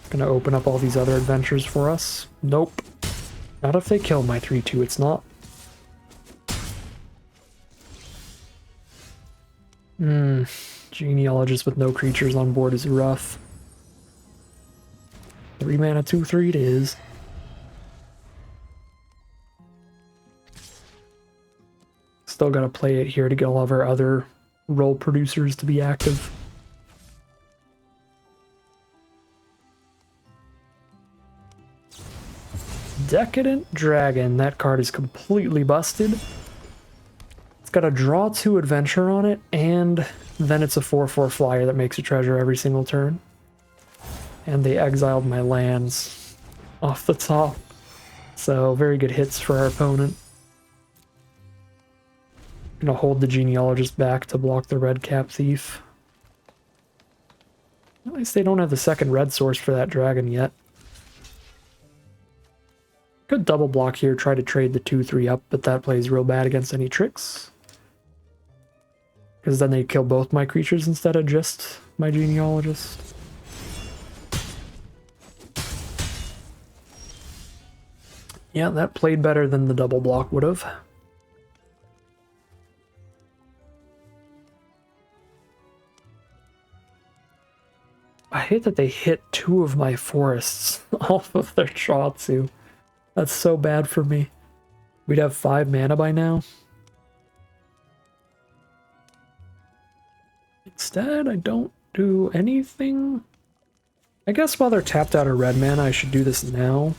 Gonna open up all these other adventures for us. Nope. Not if they kill my 3/2, it's not. Genealogist with no creatures on board is rough. 3 mana, 2/3 it is. Still gotta play it here to get all of our other role producers to be active. Decadent Dragon. That card is completely busted. It's got a draw 2 adventure on it, and then it's a 4/4 flyer that makes a treasure every single turn. And they exiled my lands off the top. So very good hits for our opponent. Gonna hold the Genealogist back to block the Red Cap Thief. At least they don't have the second red source for that dragon yet. Could double block here, try to trade the 2/3 up, but that plays real bad against any tricks. Because then they kill both my creatures instead of just my Genealogist. Yeah, that played better than the double block would have. I hate that they hit 2 of my forests off of their draw 2. That's so bad for me. We'd have 5 mana by now. Instead, I don't do anything. I guess while they're tapped out of red mana, I should do this now.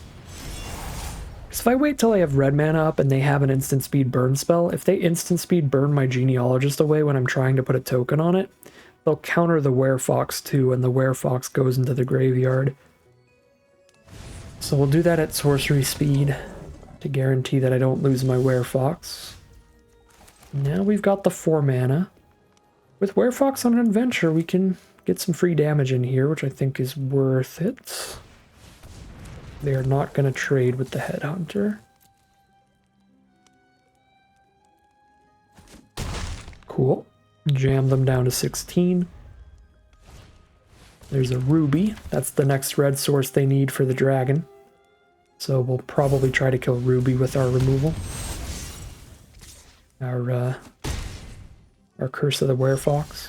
Because if I wait till I have red mana up and they have an instant speed burn spell, if they instant speed burn my Genealogist away when I'm trying to put a token on it, they'll counter the Werefox too, and the Werefox goes into the graveyard. So we'll do that at sorcery speed to guarantee that I don't lose my Werefox. Now we've got the 4 mana. With Werefox on an adventure, we can get some free damage in here, which I think is worth it. They are not going to trade with the Headhunter. Cool. Jam them down to 16. There's a Ruby. That's the next red source they need for the dragon. So we'll probably try to kill Ruby with our removal. Our Curse of the Werefox.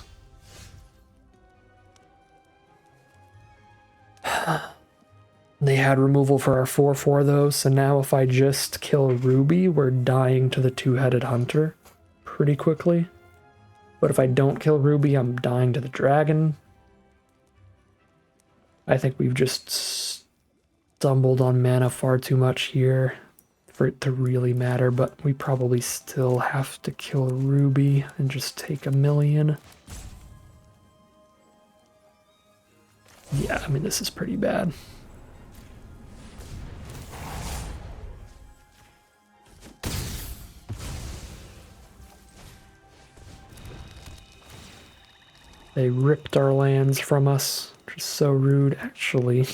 They had removal for our 4/4 though, so now if I just kill Ruby, we're dying to the two-headed hunter pretty quickly. But if I don't kill Ruby, I'm dying to the dragon. I think we've just stumbled on mana far too much here for it to really matter, but we probably still have to kill Ruby and just take a million. Yeah, I mean, this is pretty bad. They ripped our lands from us, which is so rude. Actually,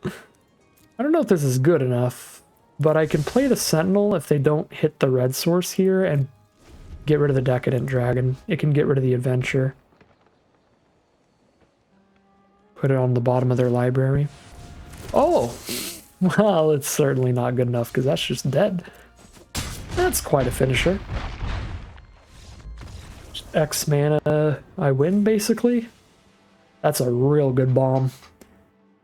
I don't know if this is good enough, but I can play the Sentinel if they don't hit the red source here and get rid of the Decadent Dragon. It can get rid of the Adventure. Put it on the bottom of their library. Oh! Well, it's certainly not good enough because that's just dead. That's quite a finisher. X mana, I win, basically. That's a real good bomb.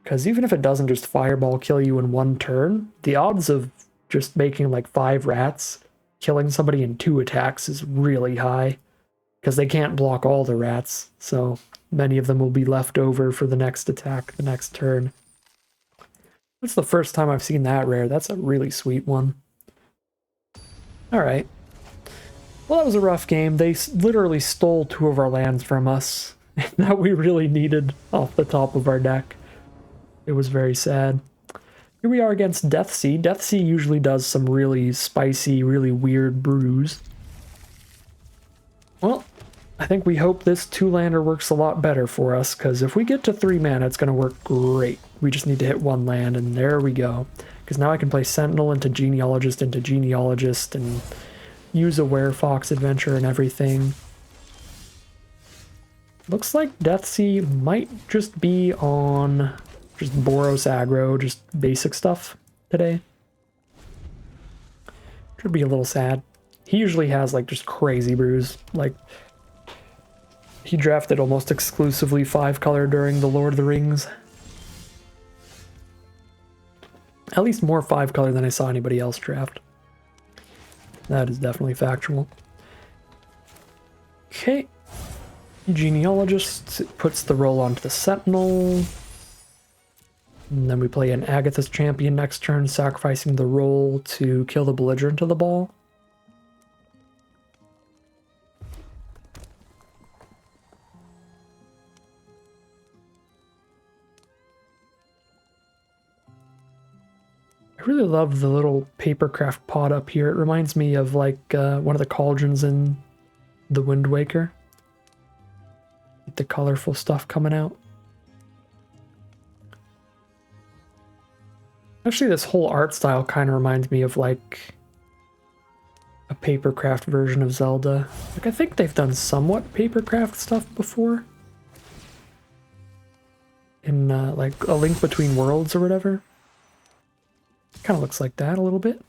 Because even if it doesn't just fireball kill you in one turn, the odds of just making like 5 rats, killing somebody in 2 attacks is really high. Because they can't block all the rats, so many of them will be left over for the next attack, the next turn. That's the first time I've seen that rare. That's a really sweet one. Alright. Well, that was a rough game. They literally stole 2 of our lands from us that we really needed off the top of our deck. It was very sad. Here we are against Deathsea. Deathsea usually does some really spicy, really weird brews. Well, I think we hope this 2-lander works a lot better for us, because if we get to 3 mana, it's going to work great. We just need to hit 1 land, and there we go. Because now I can play Sentinel into Genealogist, and use a Werefox Adventure and everything. Looks like Deathsea might just be on just Boros aggro, just basic stuff today. Should be a little sad. He usually has like just crazy brews. Like, he drafted almost exclusively 5-color during the Lord of the Rings. At least more 5-color than I saw anybody else draft. That is definitely factual. Okay. Genealogist puts the roll onto the Sentinel. And then we play an Agatha's Champion next turn, sacrificing the roll to kill the Belligerent of the ball. I really love the little papercraft pot up here. It reminds me of like one of the cauldrons in the Wind Waker. The colorful stuff coming out. Actually, this whole art style kind of reminds me of like a papercraft version of Zelda. Like, I think they've done somewhat papercraft stuff before. In like A Link Between Worlds or whatever. Kind of looks like that a little bit.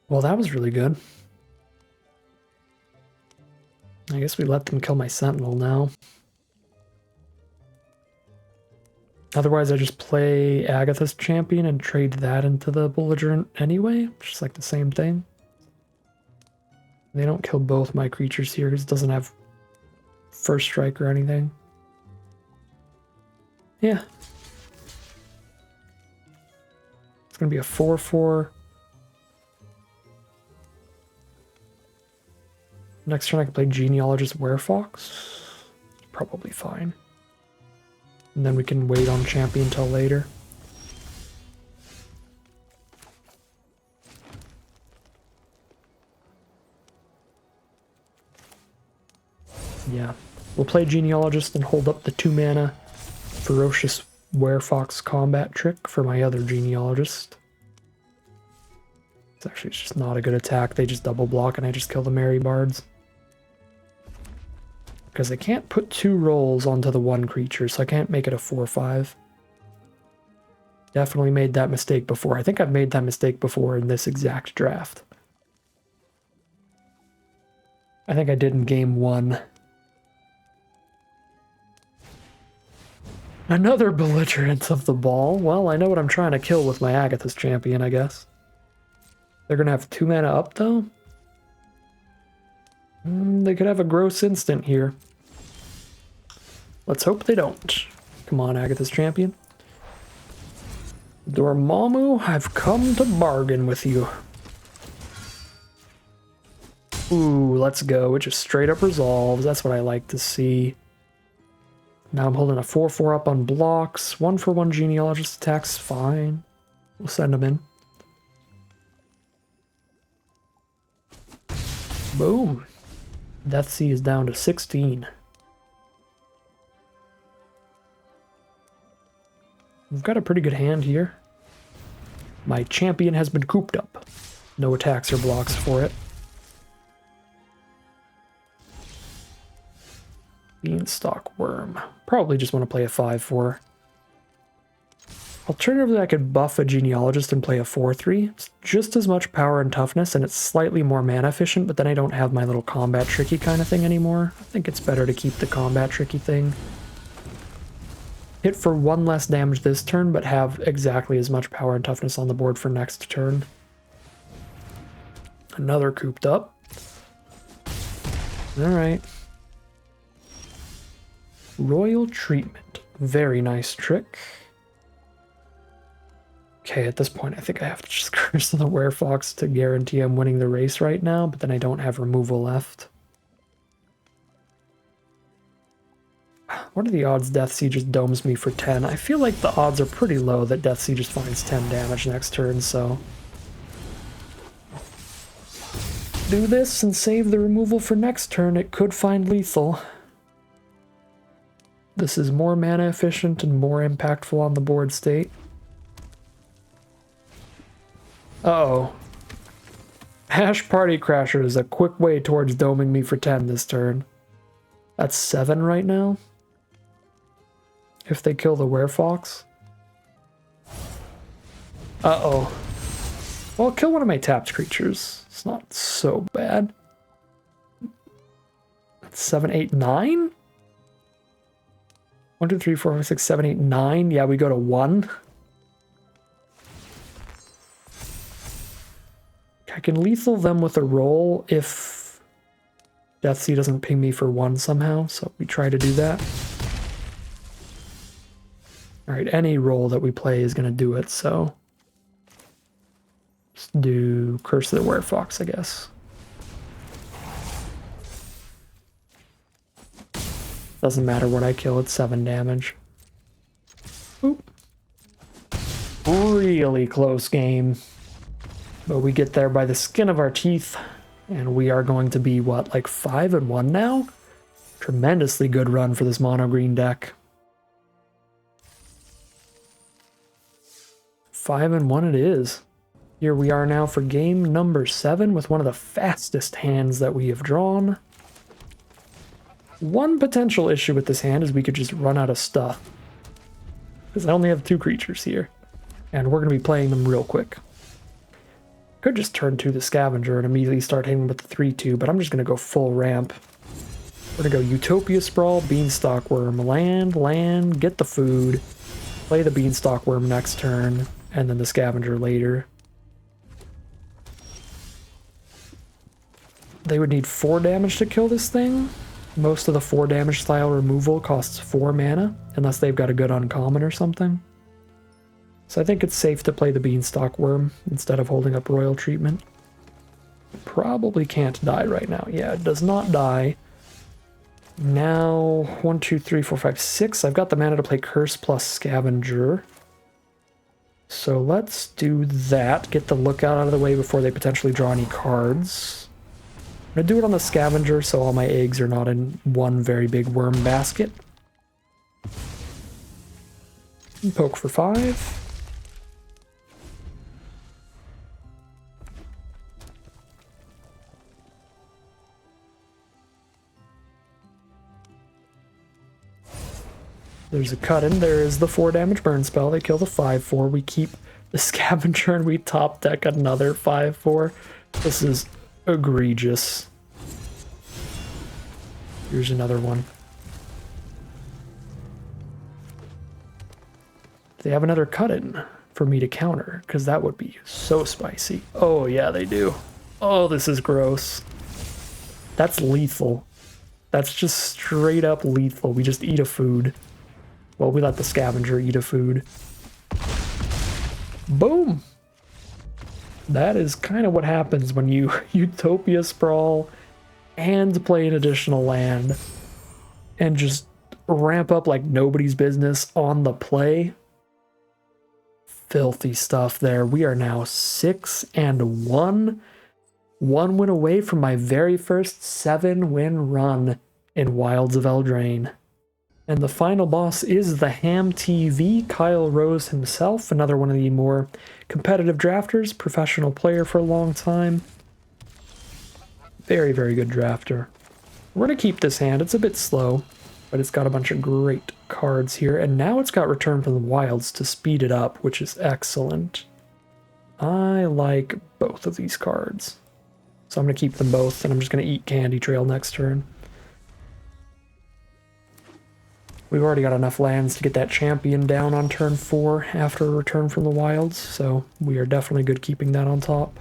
Well, that was really good. I guess we let them kill my Sentinel now. Otherwise, I just play Agatha's Champion and trade that into the Belligerent anyway, which is like the same thing. They don't kill both my creatures here because it doesn't have first strike or anything. Yeah. It's going to be a 4/4. Next turn I can play Genealogist Werefox. Probably fine. And then we can wait on Champion till later. Yeah. We'll play Genealogist and hold up the 2-mana Ferocious Werefox combat trick for my other Genealogist. It's actually just not a good attack. They just double block and I just kill the Merry Bards. Because they can't put 2 rolls onto the 1 creature, so I can't make it a 4/5. Definitely made that mistake before. I think I've made that mistake before in this exact draft. I think I did in game 1. Another belligerent of the ball. Well, I know what I'm trying to kill with my Agatha's champion, I guess. They're going to have 2 mana up, though? They could have a gross instant here. Let's hope they don't. Come on, Agatha's champion. Dormammu, I've come to bargain with you. Ooh, let's go. It just straight up resolves. That's what I like to see. Now I'm holding a 4/4 up on blocks. 1/1 genealogist attacks, fine. We'll send them in. Boom. Deathsea is down to 16. We've got a pretty good hand here. My champion has been cooped up. No attacks or blocks for it. Beanstalk Worm. Probably just want to play a 5/4. Alternatively, I could buff a Genealogist and play a 4/3. It's just as much power and toughness, and it's slightly more mana efficient, but then I don't have my little combat tricky kind of thing anymore. I think it's better to keep the combat tricky thing. Hit for 1 less damage this turn, but have exactly as much power and toughness on the board for next turn. Another cooped up. Alright. Royal Treatment. Very nice trick. Okay, at this point I think I have to just curse the Werefox to guarantee I'm winning the race right now, but then I don't have removal left. What are the odds Deathsea just domes me for 10? I feel like the odds are pretty low that Deathsea just finds 10 damage next turn, so... do this and save the removal for next turn. It could find lethal. This is more mana efficient and more impactful on the board state. Uh-oh. Hash Party Crasher is a quick way towards doming me for 10 this turn. That's 7 right now. If they kill the Werefox. Uh-oh. Well, kill one of my tapped creatures. It's not so bad. 7, 8, 9? 1, 2, 3, 4, 5, 6, 7, 8, 9. Yeah, we go to 1. I can lethal them with a roll if Deathsea doesn't ping me for 1 somehow, so we try to do that. Alright, any roll that we play is going to do it, so... let's do Curse of the Werefox, I guess. Doesn't matter what I kill, it's 7 damage. Oop. Really close game. But we get there by the skin of our teeth, and we are going to be, what, like 5-1 now? Tremendously good run for this mono-green deck. 5-1 it is. Here we are now for game number 7 with one of the fastest hands that we have drawn. One potential issue with this hand is we could just run out of stuff. Because I only have 2 creatures here, and we're going to be playing them real quick. Could just turn to the Scavenger and immediately start hitting with the 3/2, but I'm just going to go full ramp. We're going to go Utopia Sprawl, Beanstalk Worm, land, get the food, play the Beanstalk Worm next turn, and then the Scavenger later. They would need 4 damage to kill this thing. Most of the 4 damage style removal costs 4 mana, unless they've got a good uncommon or something. So I think it's safe to play the Beanstalk Worm instead of holding up Royal Treatment. Probably can't die right now. Yeah, it does not die. Now, 1, 2, 3, 4, 5, 6. I've got the mana to play Curse plus Scavenger. So let's do that. Get the Lookout out of the way before they potentially draw any cards. I'm going to do it on the Scavenger so all my eggs are not in one very big worm basket. And poke for 5. There's a cut in. There is the 4 damage burn spell. They kill the 5/4. We keep the scavenger and we top deck another 5/4. This is egregious. Here's another one. They have another cut in for me to counter, because that would be so spicy. Oh yeah, they do. Oh, this is gross. That's lethal. That's just straight up lethal. We just eat a food. Well, we let the scavenger eat a food. Boom! That is kind of what happens when you Utopia Sprawl and play an additional land and just ramp up like nobody's business on the play. Filthy stuff there. We are now 6-1. 1 win away from my very first 7-win run in Wilds of Eldraine. And the final boss is the Ham TV, Kyle Rose himself, another one of the more competitive drafters, professional player for a long time. Very, very good drafter. We're going to keep this hand. It's a bit slow, but it's got a bunch of great cards here. And now it's got Return from the Wilds to speed it up, which is excellent. I like both of these cards. So I'm going to keep them both, and I'm just going to eat Candy Trail next turn. We've already got enough lands to get that champion down on turn 4 after a Return from the Wilds, so we are definitely good keeping that on top.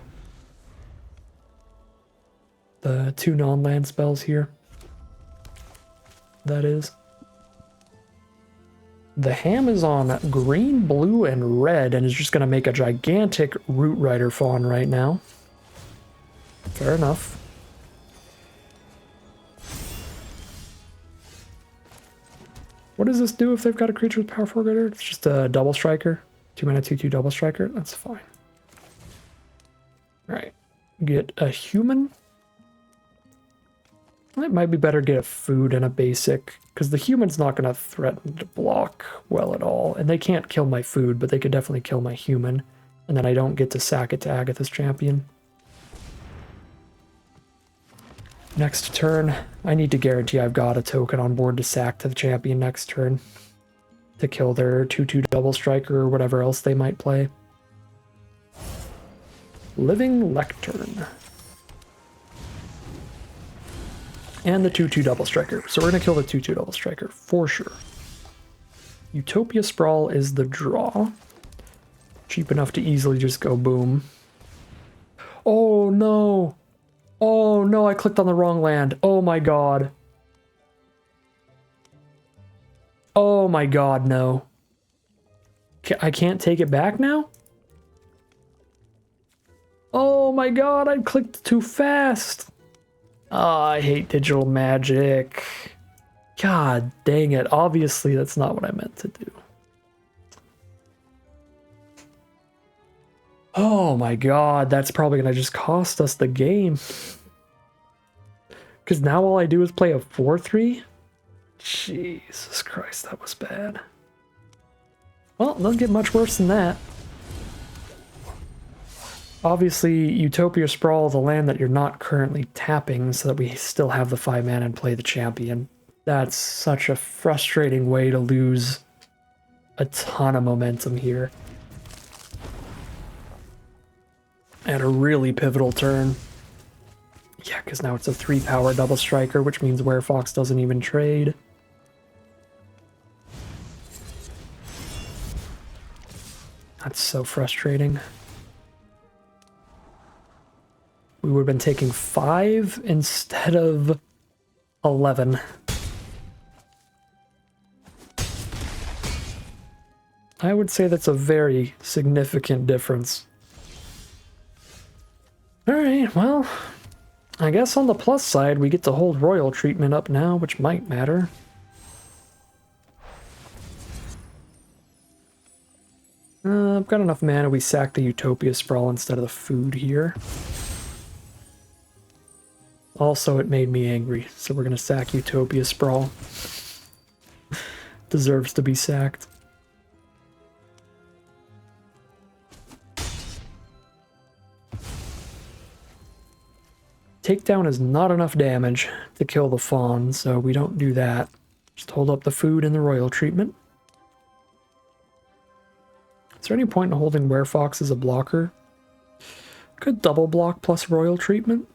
The 2 non-land spells here. That is. The Ham is on green, blue, and red, and is just going to make a gigantic Root Rider Fawn right now. Fair enough. What does this do if they've got a creature with power 4 greater? It's just a double striker. 2 mana, 2/2 double striker. That's fine. Alright. Get a human. It might be better to get a food and a basic, because the human's not going to threaten to block well at all. And they can't kill my food, but they could definitely kill my human. And then I don't get to sack it to Agatha's champion. Next turn, I need to guarantee I've got a token on board to sack to the champion next turn to kill their 2/2 double striker or whatever else they might play. Living Lectern. And the 2/2 double striker. So we're going to kill the 2/2 double striker for sure. Utopia Sprawl is the draw. Cheap enough to easily just go boom. Oh no! Oh no, I clicked on the wrong land. Oh my god. Oh my god, no. I can't take it back now? Oh my god, I clicked too fast. Oh, I hate digital magic. God dang it. Obviously, that's not what I meant to do. Oh my god, that's probably going to just cost us the game. Because now all I do is play a 4/3? Jesus Christ, that was bad. Well, it doesn't get much worse than that. Obviously, Utopia Sprawl, the land that you're not currently tapping, so that we still have the 5 mana and play the champion. That's such a frustrating way to lose a ton of momentum here. At a really pivotal turn. Yeah, because now it's a 3-power double striker, which means Werefox doesn't even trade. That's so frustrating. We would have been taking 5 instead of 11. I would say that's a very significant difference. Alright, well, I guess on the plus side, we get to hold royal treatment up now, which might matter. I've got enough mana, we sack the Utopia Sprawl instead of the food here. Also, it made me angry, so we're going to sack Utopia Sprawl. Deserves to be sacked. Takedown is not enough damage to kill the fawn, so we don't do that. Just hold up the food and the royal treatment. Is there any point in holding Werefox as a blocker? Could double block plus royal treatment.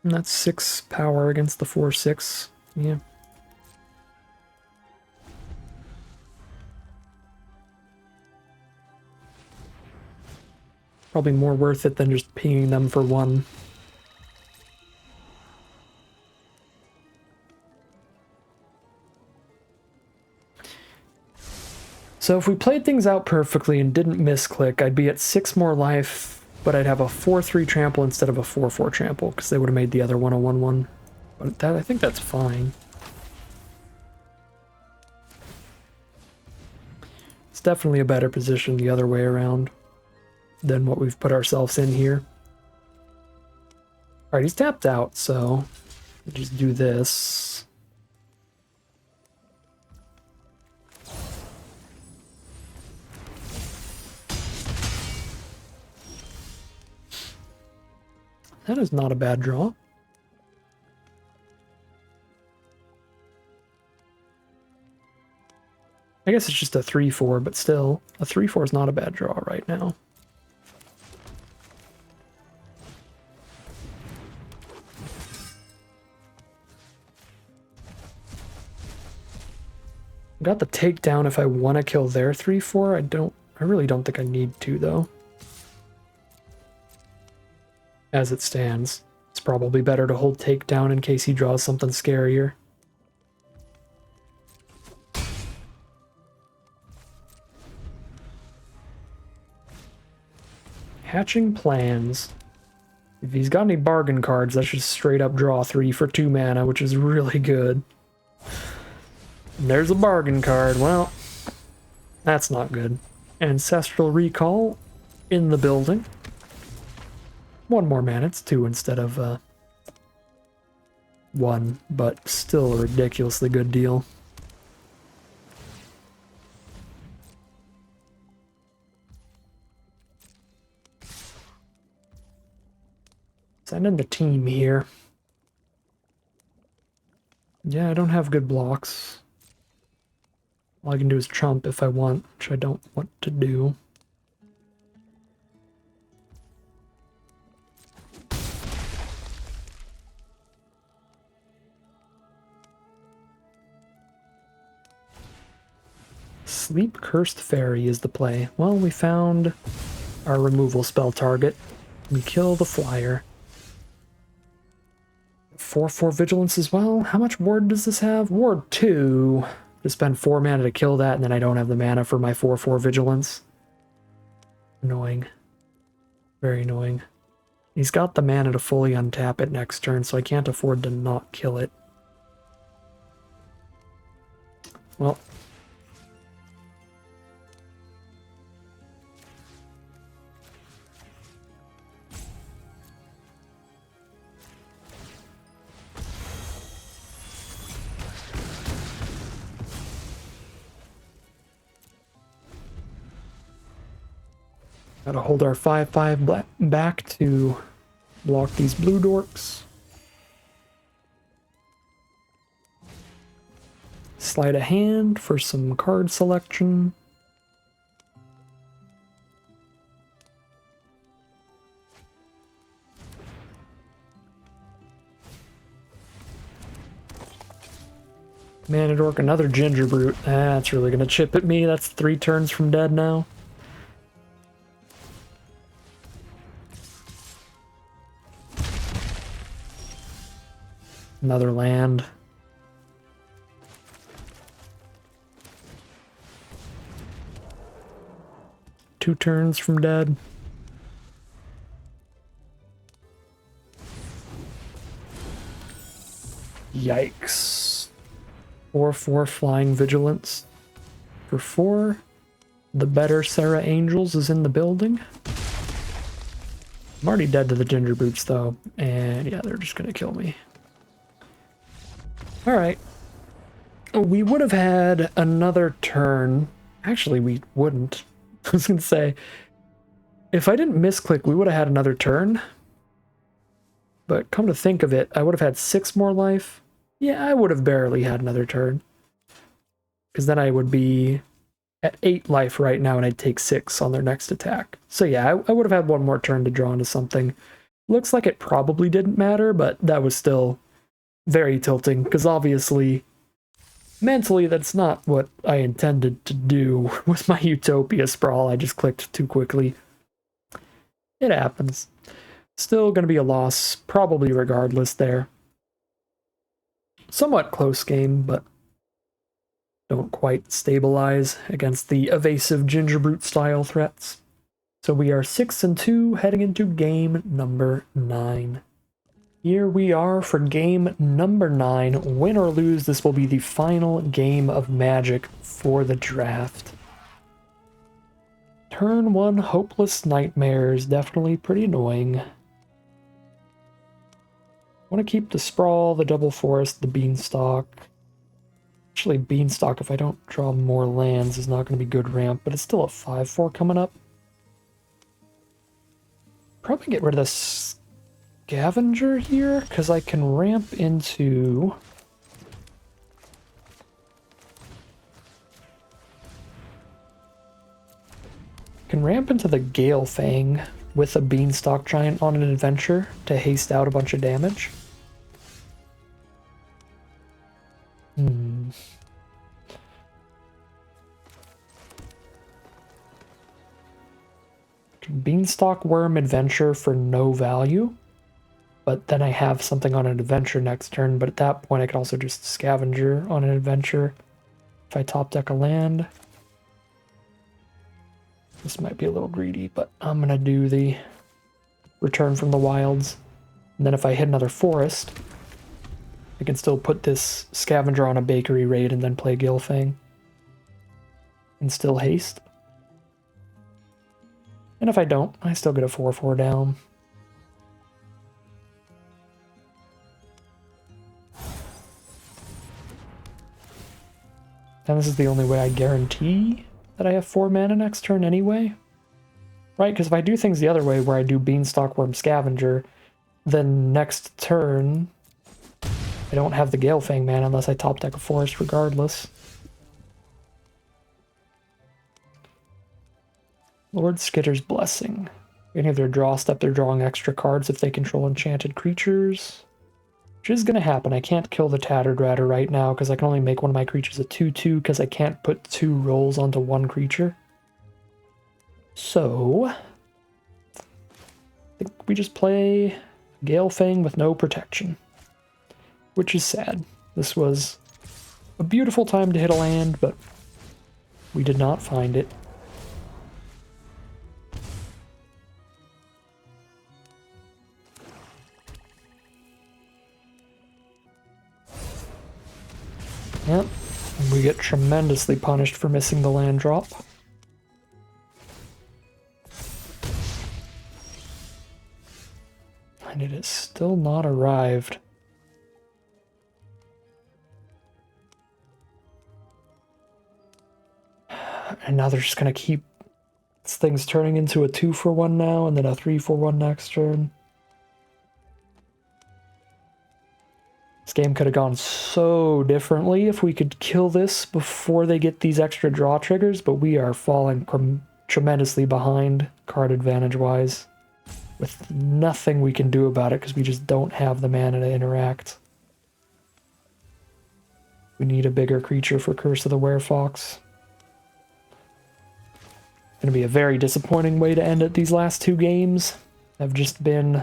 And that's 6 power against the 4/6. Yeah. Probably more worth it than just pinging them for 1. So if we played things out perfectly and didn't misclick, I'd be at 6 more life, but I'd have a 4/3 trample instead of a 4/4 trample, because they would have made the other one a 1/1. But that, I think that's fine. It's definitely a better position the other way around than what we've put ourselves in here. Alright, he's tapped out, so we'll just do this. That is not a bad draw. I guess it's just a 3/4, but still, a 3/4 is not a bad draw right now. Got the takedown if I want to kill their 3/4. I really don't think I need to, though. As it stands, it's probably better to hold takedown in case he draws something scarier. Hatching plans. If he's got any bargain cards, that's just straight up draw 3 for 2 mana, which is really good. And there's a bargain card. Well, that's not good. Ancestral Recall in the building. 1 more mana, it's 2 instead of 1, but still a ridiculously good deal. Send in the team here. Yeah, I don't have good blocks. All I can do is chump if I want, which I don't want to do. Sleep Cursed Fairy is the play. Well, we found our removal spell target. We kill the flyer. 4/4 Vigilance as well. How much ward does this have? Ward 2. To spend 4 mana to kill that, and then I don't have the mana for my 4/4 Vigilance. Annoying. Very annoying. He's got the mana to fully untap it next turn, so I can't afford to not kill it. Well. Gotta hold our 5/5 back to block these blue dorks. Slide a hand for some card selection. Mana Dork, another Ginger Brute. That's really gonna chip at me. That's 3 turns from dead now. Another land. Two turns from dead. Yikes. 4/4 Flying Vigilance. For 4. The better Sarah Angels is in the building. I'm already dead to the Ginger Boots though. And yeah, they're just gonna kill me. Alright. We would have had another turn. Actually, we wouldn't. I was gonna say, if I didn't misclick, we would have had another turn. But come to think of it, I would have had 6 more life. Yeah, I would have barely had another turn. Because then I would be at 8 life right now, and I'd take 6 on their next attack. So yeah, I would have had one more turn to draw into something. Looks like it probably didn't matter, but that was still very tilting, because obviously, mentally, that's not what I intended to do with my Utopia Sprawl. I just clicked too quickly. It happens. Still going to be a loss, probably regardless there. Somewhat close game, but don't quite stabilize against the evasive Gingerbrute style threats. So we are 6-2 heading into game number 9. Here we are for game number 9. Win or lose, this will be the final game of Magic for the draft. Turn 1 Hopeless Nightmares, definitely pretty annoying. I want to keep the Sprawl, the Double Forest, the Beanstalk. Actually, Beanstalk, if I don't draw more lands, is not going to be good ramp, but it's still a 5-4 coming up. Probably get rid of the Scavenger here, because I can ramp into... the Galefang with a Beanstalk Giant on an adventure to haste out a bunch of damage. Beanstalk Worm Adventure for no value, but then I have something on an adventure next turn, but at that point I could also just Scavenger on an adventure if I top deck a land. This might be a little greedy, but I'm going to do the Return from the Wilds. And then if I hit another forest, I can still put this Scavenger on a Bakery raid and then play Galefang. And still haste. And if I don't, I still get a 4-4 down. And this is the only way I guarantee that I have 4 mana next turn anyway. Right, because if I do things the other way, where I do Beanstalk Worm Scavenger, then next turn I don't have the Galefang mana unless I top deck a forest regardless. Lord Skitter's Blessing. Any of their draw step, they're drawing extra cards if they control enchanted creatures. Which is going to happen. I can't kill the Tattered Ratter right now because I can only make one of my creatures a 2-2 because I can't put 2 rolls onto one creature. So, I think we just play Galefang with no protection. Which is sad. This was a beautiful time to hit a land, but we did not find it. Yep, and we get tremendously punished for missing the land drop. And it has still not arrived. And now they're just going to keep things turning into a 2-for-1 now, and then a 3-for-1 next turn. This game could have gone so differently if we could kill this before they get these extra draw triggers, but we are falling tremendously behind card advantage-wise, with nothing we can do about it because we just don't have the mana to interact. We need a bigger creature for Curse of the Werefox. Going to be a very disappointing way to end it. These last 2 games have just been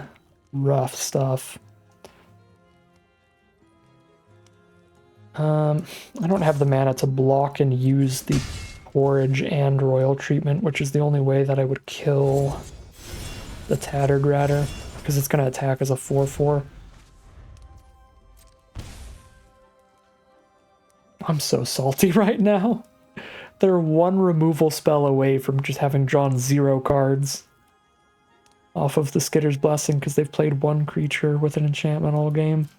rough stuff. I don't have the mana to block and use the Porridge and Royal Treatment, which is the only way that I would kill the Tattered Ratter, because it's going to attack as a 4-4. I'm so salty right now. They're 1 removal spell away from just having drawn 0 cards off of the Skitter's Blessing because they've played 1 creature with an enchantment all game.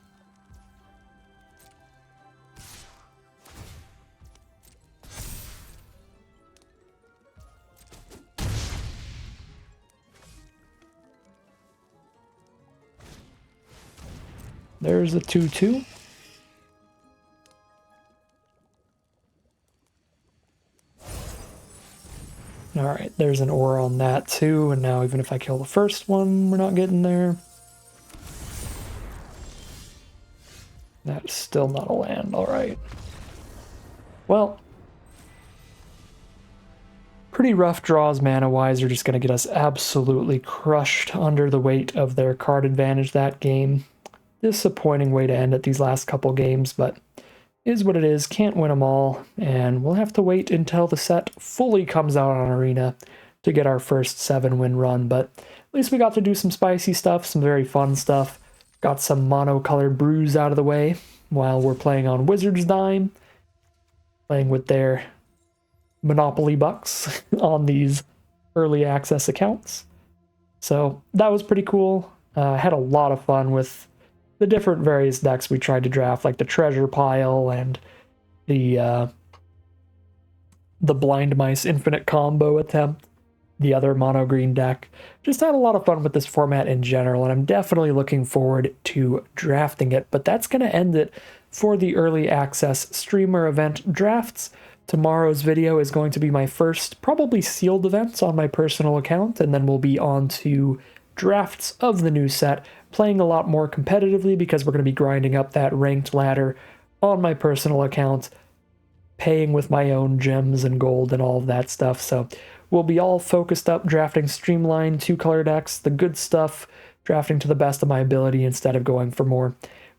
There's a 2-2. there's an aura on that too, and now even if I kill the first one, we're not getting there. That's still not a land, alright. Well, pretty rough draws mana-wise are just going to get us absolutely crushed under the weight of their card advantage that game. Disappointing way to end it these last couple games, but is what it is. Can't win them all, and we'll have to wait until the set fully comes out on Arena to get our first 7-win run, but at least we got to do some spicy stuff, some very fun stuff. Got some mono-colored brews out of the way while we're playing on Wizard's Dime, playing with their Monopoly bucks on these early access accounts. So that was pretty cool. Had a lot of fun with the different various decks we tried to draft, like the Treasure Pile and the Blind Mice Infinite Combo attempt, the other mono green deck. Just had a lot of fun with this format in general, and I'm definitely looking forward to drafting it. But that's going to end it for the early access streamer event drafts. Tomorrow's video is going to be my first, probably sealed events on my personal account, and then we'll be on to drafts of the new set, playing a lot more competitively because we're going to be grinding up that ranked ladder on my personal account, paying with my own gems and gold and all of that stuff. So we'll be all focused up drafting streamlined 2-color decks, the good stuff, drafting to the best of my ability instead of going for more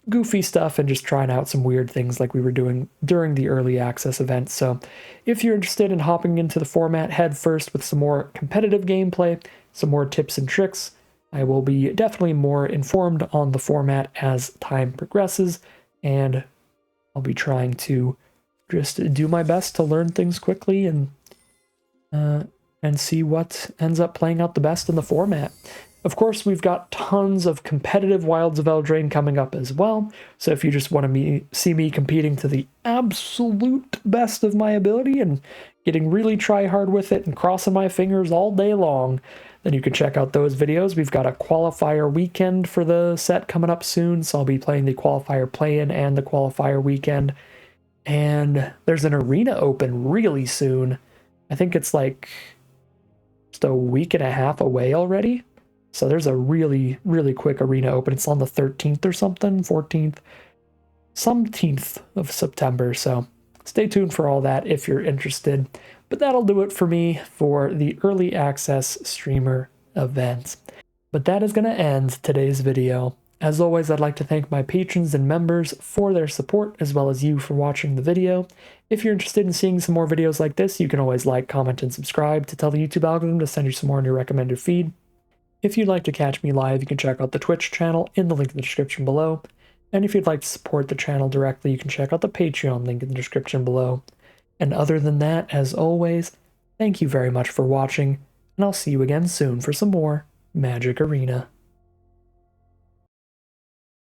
goofy stuff and just trying out some weird things like we were doing during the early access event. So if you're interested in hopping into the format head first with some more competitive gameplay, some more tips and tricks, I will be definitely more informed on the format as time progresses, and I'll be trying to just do my best to learn things quickly and see what ends up playing out the best in the format. Of course, we've got tons of competitive Wilds of Eldraine coming up as well, so if you just want to see me competing to the absolute best of my ability and getting really try-hard with it and crossing my fingers all day long, then you can check out those videos. We've got a qualifier weekend for the set coming up soon, so I'll be playing the qualifier play-in and the qualifier weekend. And there's an arena open really soon. I think it's like just a week and a half away already. So there's a really, really quick arena open. It's on the 13th or something, 14th, some 10th of September. So stay tuned for all that if you're interested. But that'll do it for me for the early access streamer event. But that is going to end today's video. As always, I'd like to thank my patrons and members for their support, as well as you for watching the video. If you're interested in seeing some more videos like this, you can always like, comment, and subscribe to tell the YouTube algorithm to send you some more in your recommended feed. If you'd like to catch me live, you can check out the Twitch channel in the link in the description below. And if you'd like to support the channel directly, you can check out the Patreon link in the description below. And other than that, as always, thank you very much for watching, and I'll see you again soon for some more Magic Arena.